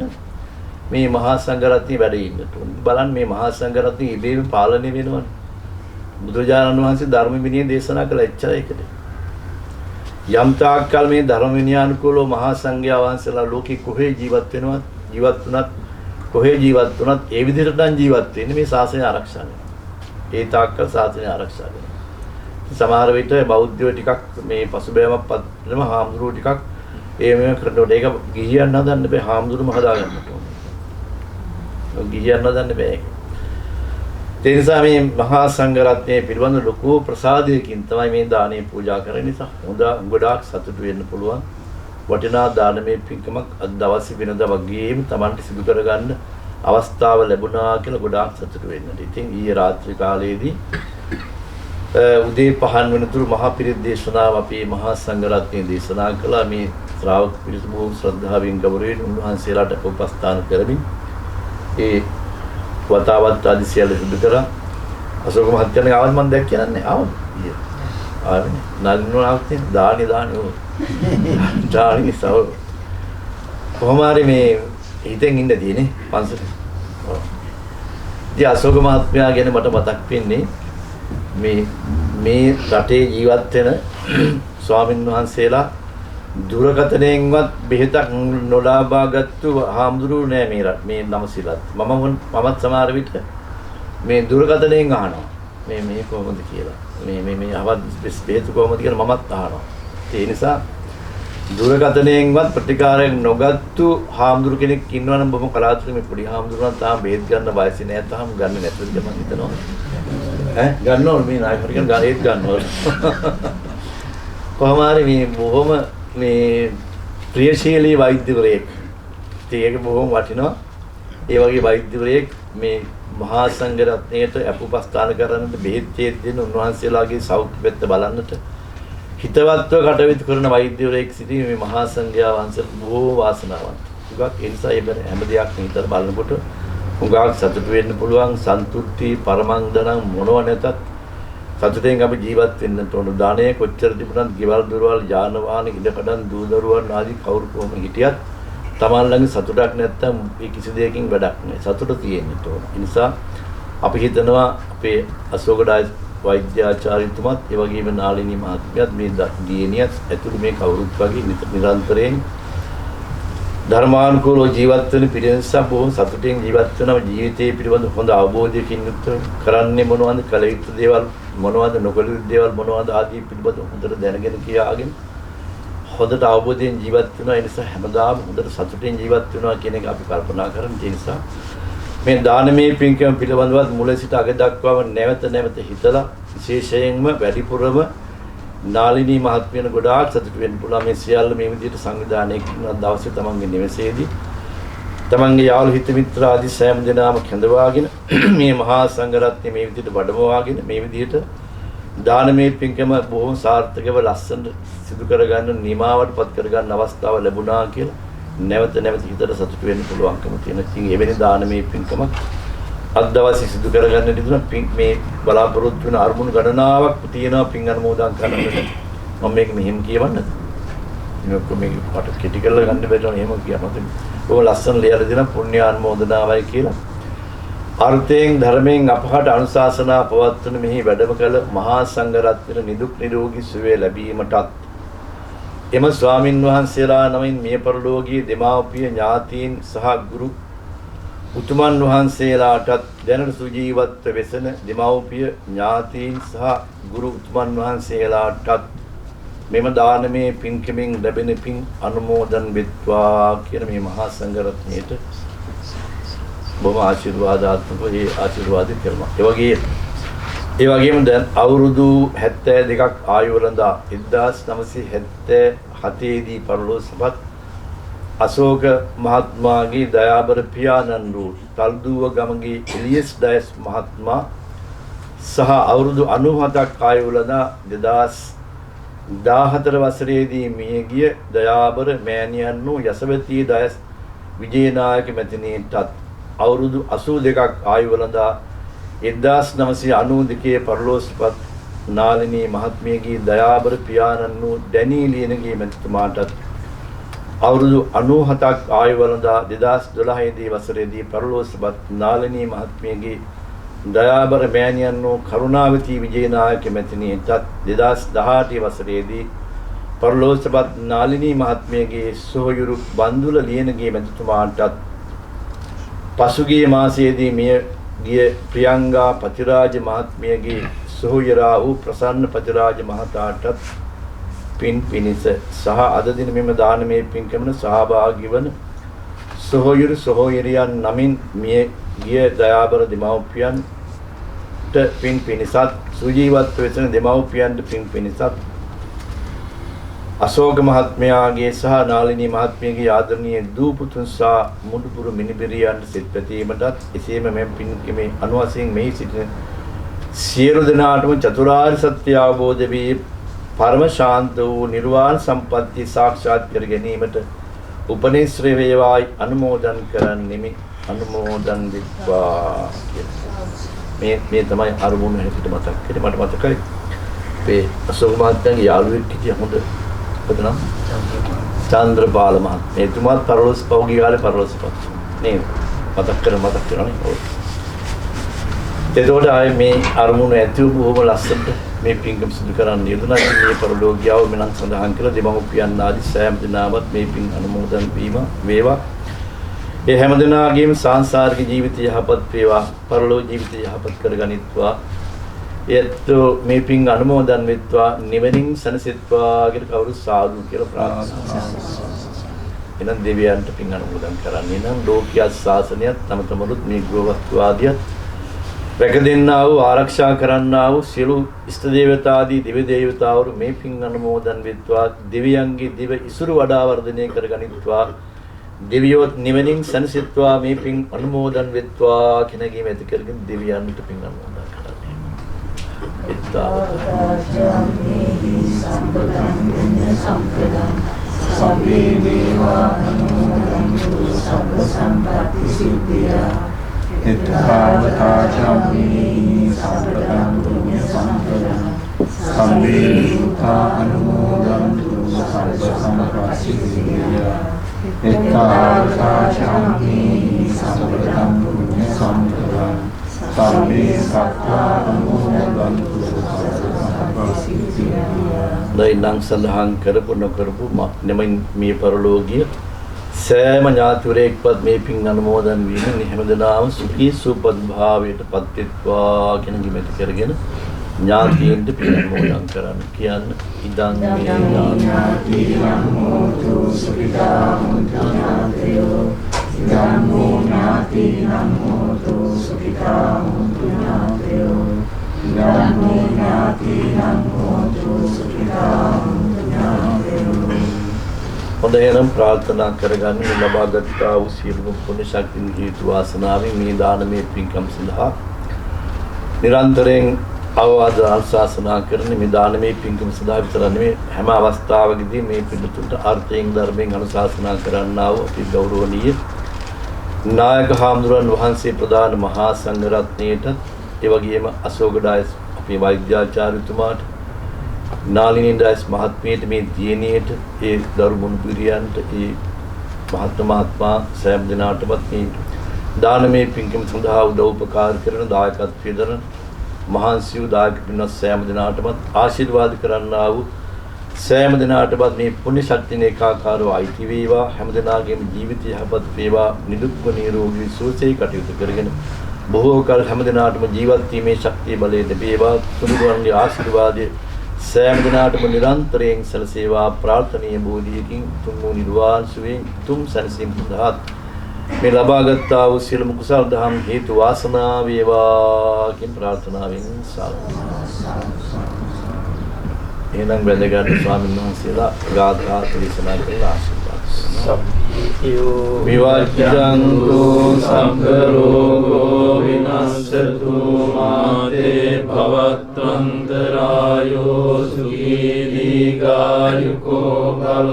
මේ මහා සංඝරත්නයේ වැඩ ඉන්නට ඕන. බලන්න මේ මහා සංඝරත්නයේ ඉබේම පාලනය වෙනවනේ. බුදුරජාණන් වහන්සේ ධර්ම විනය දේශනා කළ එච්චරයිකද. යම් තාක්කල් මේ ධර්ම විනයානුකූලව මහා සංඝයා වහන්සේලා ලෝකෙ කොහේ ජීවත් වෙනවත් කොහේ ජීවත් වුණත් ඒ විදිහට නම් ජීවත් වෙන්නේ මේ ශාසනය ආරක්ෂා වෙනවා. ඒ තාක්කල් ශාසනය ආරක්ෂා වෙනවා. සමහර විට බෞද්ධයෝ ටිකක් මේ පසුබෑමක් පදනම හාමුදුරුවෝ ටිකක් මේව කරනකොට ඒක ගිහියන් හදන්න බෑ හාමුදුරුවම හදාගන්නට ඕනේ. ගිහියන් හදන්න බෑ. ඒ නිසා මේ මහා සංඝරත්නයේ පිළිබඳ ලොකු ප්‍රසාදයකින් තමයි මේ දානේ පූජා කරන නිසා ගොඩාක් සතුටු වෙන්න පුළුවන්. වටිනා දානමය පින්කමක් අද දවසේ වෙනදා වගේම Tamanට සිදු කරගන්න අවස්ථාව ලැබුණා කියලා ගොඩාක් සතුටු වෙන්නට. ඉතින් ඊයේ රාත්‍රී කාලයේදී උදේ 5 වෙනිතුරු මහා පිරිත් දේශනාව අපේ මහා සංඝරත්නයේ දේශනා කළා. මේ ශ්‍රාවක පිරිස බොහොම ශ්‍රද්ධාවෙන් ගෞරවයෙන් උන්වහන්සේලාට උපස්ථාන කරමින් ඒ වතාවත් ආදි සියල්ල සිදු කරා. අශෝක මහත්තයාගේ ආවල් මම දැක්ක කියන්නේ ආවද? ඊයේ. ආවනේ. නල්නුනාවක් දානි සව. කොහොම හරි මේ හිතෙන් ඉන්න තියෙන්නේ පන්සල. ඉතින් අශෝක මහත්මයා ගැන මට මතක් වෙන්නේ මේ රටේ ජීවත් වෙන ස්වාමින් වහන්සේලා දුරකථනයෙන්වත් බෙහෙතක් නොලාබාගත්තු හාමුදුරුවෝ නෑ මේ නමසිලත්. මමත් සමහර විට මේ දුරකථනයෙන් අහනවා. මේ කොහොමද කියලා. මේ අවද් බෙහෙත කොහොමද කියලා මමත් අහනවා. ඒ නිසා දුරකථනයෙන්වත් ප්‍රතිකාරයක් නොගත්තු හාමුදුරු කෙනෙක් ඉන්නවා නම් බොහොම කලාතුරකින් මේ පොඩි හාමුදුරුවන් තාම බෙහෙත් ගන්න වයසේ නෑ තාම ගන්න නැතුව මම හිතනවා. ගන්නවල මේ නායකයන් ගානේත් ගන්නවල. කොහොම හරි මේ බොහොම මේ ප්‍රියශීලී වෛද්‍යවරයෙක්. ඒක බොහොම වටිනවා. ඒ වගේ වෛද්‍යවරයෙක් මේ මහා සංඝරත්නයට අපුපස්ථාන කරන්නට බෙහෙත් දෙන්න උන්වහන්සේලාගේ සෞඛ්‍ය පැත්ත බලන්නට හිතවත්ව කටයුතු කරන වෛද්‍යවරයෙක් සිටී මේ මහා සංඝයා වහන්සේට බොහෝ වාසනාවන්ත. උගක් ඒ නිසා හැම දෙයක්ම හිතලා බලනකොට උගක් සතුටු වෙන්න පුළුවන්. සන්තුට්ටි පරමං දනං මොනව නැතත් සතුටෙන් අපි ජීවත් වෙන්න ඕන. දානය කොච්චර තිබුණත්, ගෙවල් දොරවල්, යාන වාහන, ඉඩකඩම්, දූ දරුවන් ආදී කවුරු කොහොම හිටියත් තමන් ළඟ සතුටක් නැත්තම් මේ කිසි දෙයකින් වැඩක් නැහැ. සතුට තියෙන්න ඕන. ඒ නිසා අපි හිතනවා අපේ අශෝකඩාය වෛද්‍යාචාර්යතුමත් ඒ වගේම නාලිනී මහත්මියත් මේ දියණියත් ඇතුළු මේ කවුරුත් වගේ නිරන්තරයෙන් ධර්මානුකූලව ජීවත් වෙන පිරිසක් බොහොම සතුටින් ජීවත් වෙනවා. ජීවිතයේ පිළිබඳ හොඳ අවබෝධයකින් යුක්තව කරන්නේ මොනවද, කළ යුතු දේවල් මොනවද, නොකළ යුතු දේවල් මොනවද ආදී පිළිබඳ හොඳට දැනගෙන කියාගෙන හොඳට අවබෝධයෙන් ජීවත් වෙනවා. ඒ නිසා හැමදාම හොඳට සතුටින් ජීවත් වෙනවා කියන එක අපි කල්පනා කරමු. ඒ නිසා මේ දානමය පින්කම පිළිබඳව මුල සිට අග දක්වාම නැවත හිතලා විශේෂයෙන්ම වැඩිපුරම නාලිනී මහත්මියන ගොඩාක් සතුටු වෙන්න පුළුවන්. මේ සියල්ල මේ විදිහට සංවිධානය කරන දවසේ තමන්ගේ නිවසේදී තමන්ගේ යාළු හිත මිත්‍ර ආදී සෑම දෙනාම කැඳවාගෙන මේ මහා සංඝරත්නය මේ විදිහට වඩමවාගෙන මේ විදිහට දානමය පින්කම බොහොම සාර්ථකව ලස්සනට සිදු කරගන්න, නිමාවටපත් කරගන්න අවස්ථාව ලැබුණා කියලා නැවත හිතට සතුටු වෙන්න පුළුවන්කම තියෙනවා. ඉතින් එවැනි දානමය පින්කමක් අද දවසේ සිදු කරගන්න දිනුන මේ බලාපොරොත්තු වෙන අරමුණු ගණනාවක් තියෙනවා පින් අනුමෝදන් කරන්නට. මම මේක මෙහෙම කියවන්නද? මේක මේක කට කෙටි කරලා ගන්න බැරිවම එහෙම කියනවා. ඔය ලස්සන ලියලා දෙන පුණ්‍ය අනුමෝදනාවයි කියලා. අර්ථයෙන් ධර්මයෙන් අපහට අනුශාසනා පවත්වන මෙහි වැඩම කළ මහා සංඝරත්නය නිදුක් නිරෝගී සුවය ලැබීමටත් එම ස්වාමින් වහන්සේලා නමින් මිය පරලෝකීය දෙමාපිය ඥාතීන් සහ ගුරු උතුමන් වහන්සේලාටත් දැනට සුජීවත්ව වෙසෙන දෙමාපිය ඥාතීන් සහ ගුරු උතුමන් වහන්සේලාටත් මෙම දානමය පින්කමින් ලැබෙන පින් අනුමෝදන් වෙත්වා කියන මේ මහා සංඝරත්නයට බොහොම ආශිර්වාදාත්මක ඒ ආශිර්වාද කරනවා. ඒ වගේම දැන් අවුරුදු 72ක් ආයු වළඳා 1977 දී පරලෝසපත් අශෝක මහත්මයාගේ දයාබර පියාණන් වූ තල්දුව ගමගේ එලියස් ඩයස් මහත්මයා සහ අවුරුදු 97ක් ආයු වළඳා 2014 වසරේදී මියගිය දයාබර මෑණියන් වූ යසවතී ඩයස් විජේනායක මැතිණියටත් අවුරුදු 82ක් ආයු වළඳා 1992 පරලෝසපත් නාලිනී මහත්මියගේ දයාබර පියාණන් වූ ඩැනී ලියනගේ මැතිතුමාටත් අවුරුදු 97ක් ආයු වළඳා 2012 දී වසරේදී පරලෝසපත් නාලිනී මහත්මියගේ දයාබර මෑණියන් වූ කරුණාවතී විජේනායක මැතිණියටත් 2018 වසරේදී පරලෝසපත් නාලිනී මහත්මියගේ සොහොයුරු බන්දුල ලියනගේ මැතිතුමාටත් පසුගිය මාසයේදී මිය ගිය ප්‍රියංගා පතිරාජ මහත්මියගේ සොහොයුරා වූ ප්‍රසන්න පතිරාජ මහතාටත් පින් පිනිස සහ අද දින මෙම දානමය පින්කමන සහභාගී වන සොහොයුරු සොහොයුරියන් නමින් මිය ගිය දයාබර දෙමව්පියන්ට පින් පිනිසත් සුජීවත්ව වෙසෙන දෙමව්පියන්ට පින් පිනිසත් අශෝක මහත්මයාගේ සහ නාලිනී මහත්මියගේ ආදරණීය දූ පුතුන් සහ මුඩුපුරු මිනිබිරියන්ට සිත පැතීමටත් එසේම මෙම පින්කමේ අනුවසින් මෙහි සිටින සියලු දෙනාටම චතුරාර්ය සත්‍ය අවබෝධ වී පරම ශාන්ත වූ නිර්වාණ සම්පත්තිය සාක්ෂාත් කර ගැනීමට උපනිශ්‍රේ වේවායි අනුමෝදන් කරන්නෙමි. අනුමෝදන් විත්වා මේ තමයි අරමුණ හැටියට මතක් කරේ. මට මතකයි මේ අශෝක මහත්මයාගේ යාළුවෙක් හිටිය හොඳ පදනම් චන්ද්‍රපාල මහත්මයා. එතුමාත් පරලෝස පෞගී කාලේ පරලෝසපත් නේද? මතක් කරනනේ. ඔව්. එතකොට ආයේ මේ අරමුණ ඇතුළු බොහොම ලස්සනට මේ පින්කම් සිදු කරන්න යෙදුණා. මේ පරලෝකියාව මෙලන් සඳහන් කළ දෙමව්පියන් ආදී සෑම දිනාවත් මේ පින් අනුමෝදන් වීම වේවා. ඒ හැම දිනාගේම සංසාරික ජීවිතය යහපත් වේවා. පරලෝක ජීවිතය යහපත් කරගනිත්වා. ඒත්තු මේ පින් අනුමෝදන් වෙත්වා. නිවනින් සනසෙත්වා කියලා කවුරු සාදු කියලා ප්‍රාර්ථනා කරනවා. එනම් දෙවියන්ට පින් අනුමෝදන් කරන්නේ නම් ලෝකීය ශාසනයත් තම තමනුත් මේ ගෘහවස්තුවාදියත් රැක දෙන්නා වූ ආරක්ෂා කරන්නා වූ සියලු ඉෂ්ට දේවතාදී දිව්‍ය දේවතාවරු මේ පින් අනුමෝදන් වෙත්වා. දෙවියන්ගේ දිව ඉසුරු වඩා වර්ධනය කරගනිත්වා. දෙවියොත් නිවනින් සනසෙත්වා. මේ පින් අනුමෝදන් වෙත්වා කෙනගීම ඇති කරගෙන දෙවියන්ට පින් අනුමෝදන් කරන්නේ. සබ්බේ දේවා අනුමෝදන්තු සබ්බ සම්පatti සිද්ධියා එත්තාවතා චම්මේ සම්පතං පුඤ්ඤ සම්පදං अनुमोदन्तु सर्व संपत्तिः एतावताचामि सम्पदं पुण्य सम्पदं सर्वे सत्तानुमोदन्तु सर्व संपत्तिः දෛනං සඳහන් කරපු නොකරපු නෙමෙයි මේ පරලෝකීය සෑම ඥාතිවරයෙක්වත් මේ පින් අනුමෝදන් වීමෙන් හැමදෙනාම සුඛී සුවපත් භාවයට පත් වෙත්වා කියන කිමෙත කරගෙන ඥාතීන්ට පින් අනුමෝදන් කරන්න කියන්න ඉදං මේ ඥාතියන් හෝතු සුඛිතා මුඤ්ඤාතයෝ ඉදං මේ ඥාතියන් හෝතු සුඛිතා මුඤ්ඤාතයෝ ඉදං මේ ඥාතියන් හෝතු සුඛිතා මුඤ්ඤාතයෝ. හොඳ එහෙනම් ප්‍රාර්ථනා කරගන්න මේ ලබාගත් ආ වූ සියලුම පුණ්‍ය ශක්තිය හේතු වාසනාවෙන් මේ දානමය පින්කම් සඳහා නිරන්තරයෙන් අවවාද අනුශාසනා කරන මේ දානමය පින්කම් සඳහා විතර නෙමෙයි හැම අවස්ථාවකදී මේ පිළිතුරට අර්ථයෙන් ධර්මයෙන් අනුශාසනා කරන්නා වූ අති ගෞරවනීය නායක හාමුදුරන් වහන්සේ ප්‍රධාන මහා සංඝ රත්නයේට ඒ වගේම අශෝකඩායස් අපේ වෛද්‍යාචාර්යතුමාට නාලිනී ඩායස් මහත්මියට මේ දියණියට ඒ දරුමුණු පිරියන්ට ඒ මහත්මා සෑම දිනාටමත් මේ දානමය පින්කම් සඳහා උදව් උපකාර කරන දායකත්වයේ දරන මහන්සි වූ දායක පින්වත් සෑම දිනාටමත් ආශිර්වාද කරන්නා වූ සෑම දිනාටමත් මේ පුණ්‍ය ශක්තිය ඒකාකාරව අයිති වේවා හැම දිනාගේම ජීවිතය යහපත් වේවා නිදුක්ව නිරෝගී සුවසේ කටයුතු කරගෙන බොහෝ කල හැම දිනාටම ජීවත් වීමේ ශක්තිය බලය ලැබේවා තුනුරුවන්ගේ ආශිර්වාදයේ සෑම දිනාටම නිරන්තරයෙන් සැලසේවා ප්‍රාර්ථනීය බෝධියකින් තුන් වූ නිර්වාණ සුවයෙන් තුම් සැනසීම සඳහා මේ ලබාගත් ආ වූ සියලුම කුසල දහම් හේතු වාසනා වේවා කියන ප්‍රාර්ථනාවෙන් සාදු. එහෙනම් වැදගත් ස්වාමීන් වහන්සේලා ගාථා දේශනා කරලා ආශිර්වාද. විවාචං දෝ සම්පරෝගෝ විනස්සතු මාතේ භවත්වන්තරායෝ සුඛී දීඝායුකෝ භව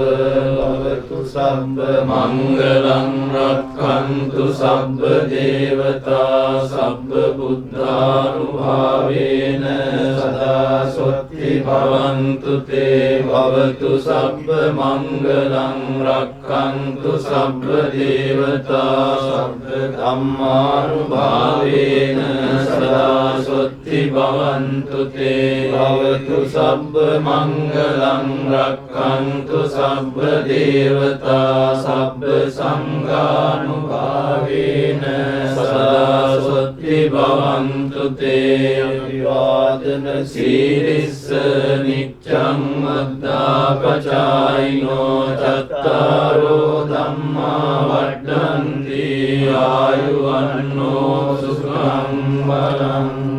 භවතු සම්ප මංගලං රක්ඛන්තු සබ්බ දේවතා සබ්බ බුද්ධානුභාවේන සදා සොත්ති භවන්තු තේ භවතු සබ්බ මංගලං රක්ඛන්තු සබ්බ දේවතා සබ්බ ධම්මානුභාවේන සදා සොත්ති භවන්තු තේ භවතු සබ්බ මංගලං රක්ඛන්තු සබ්බ දේවතා සබ්බ සංඝානුභාවේන සදා සොත්ති භවන්තු තේ අභිවාදන සීලිස්ස නිච්ඡං වද්දාපචායිනෝ චත්තාරෝ ධම්මා වඩ්ඩන්ති ආයුවන්නෝ සුඛං බලන්ති.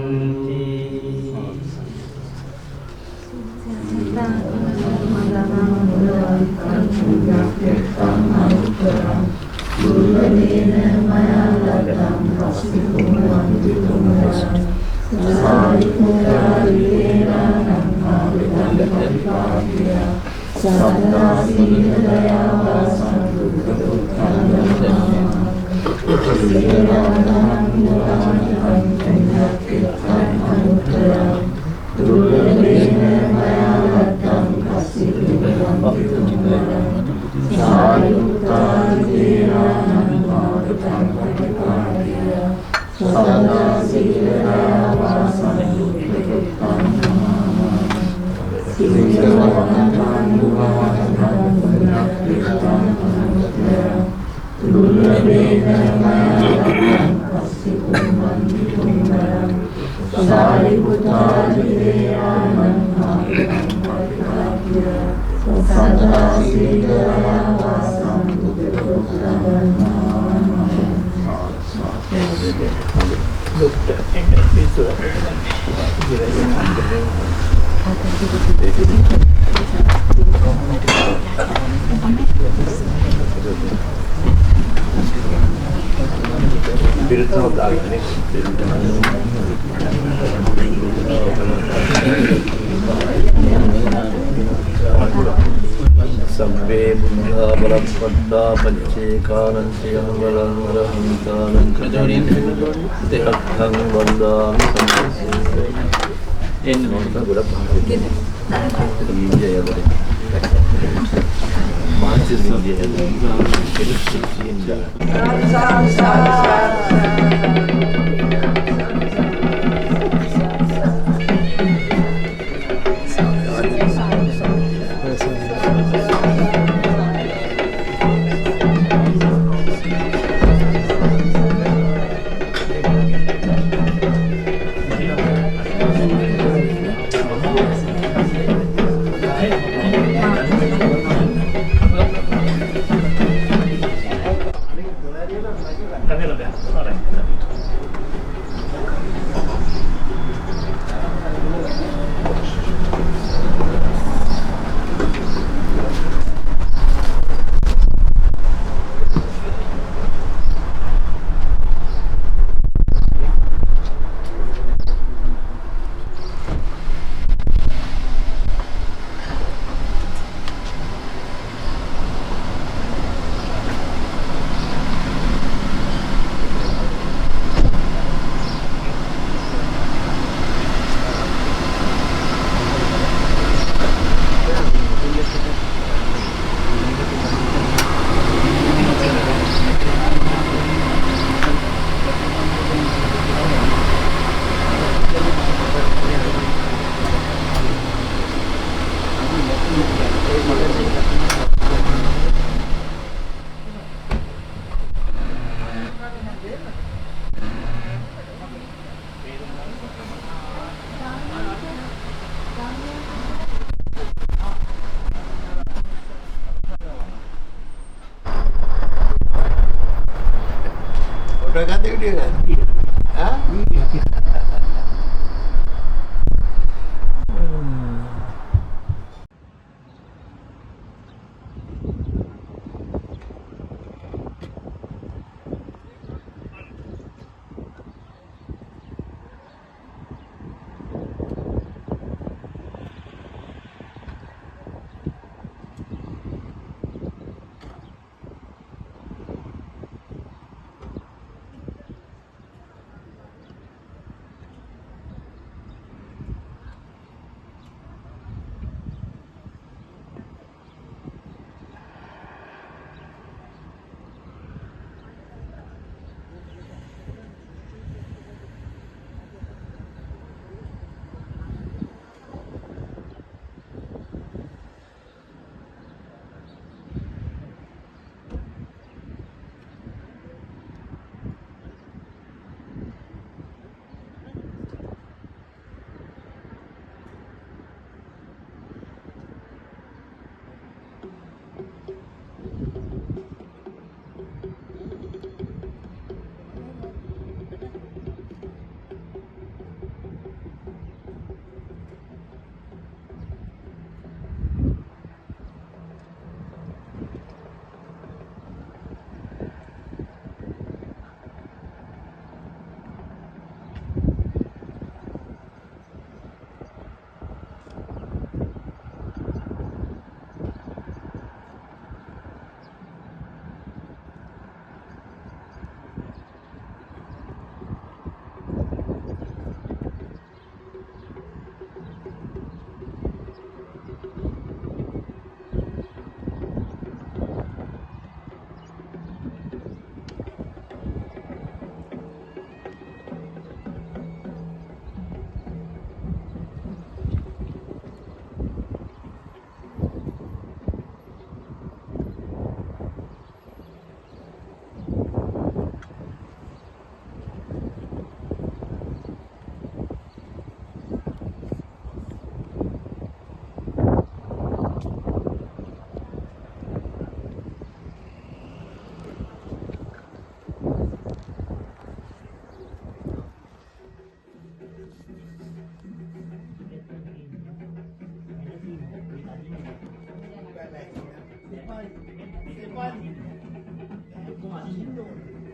Sabbe buddha balapada pacce kananti amalan marahantanan kajarin dehathang bandami samsese එන්න ඕනක ගොඩක් පහසුයි. ඊයේ යවලේ. මානසික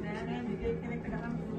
නෑ නෑ විදේශ කෙනෙක්ට ගහන්න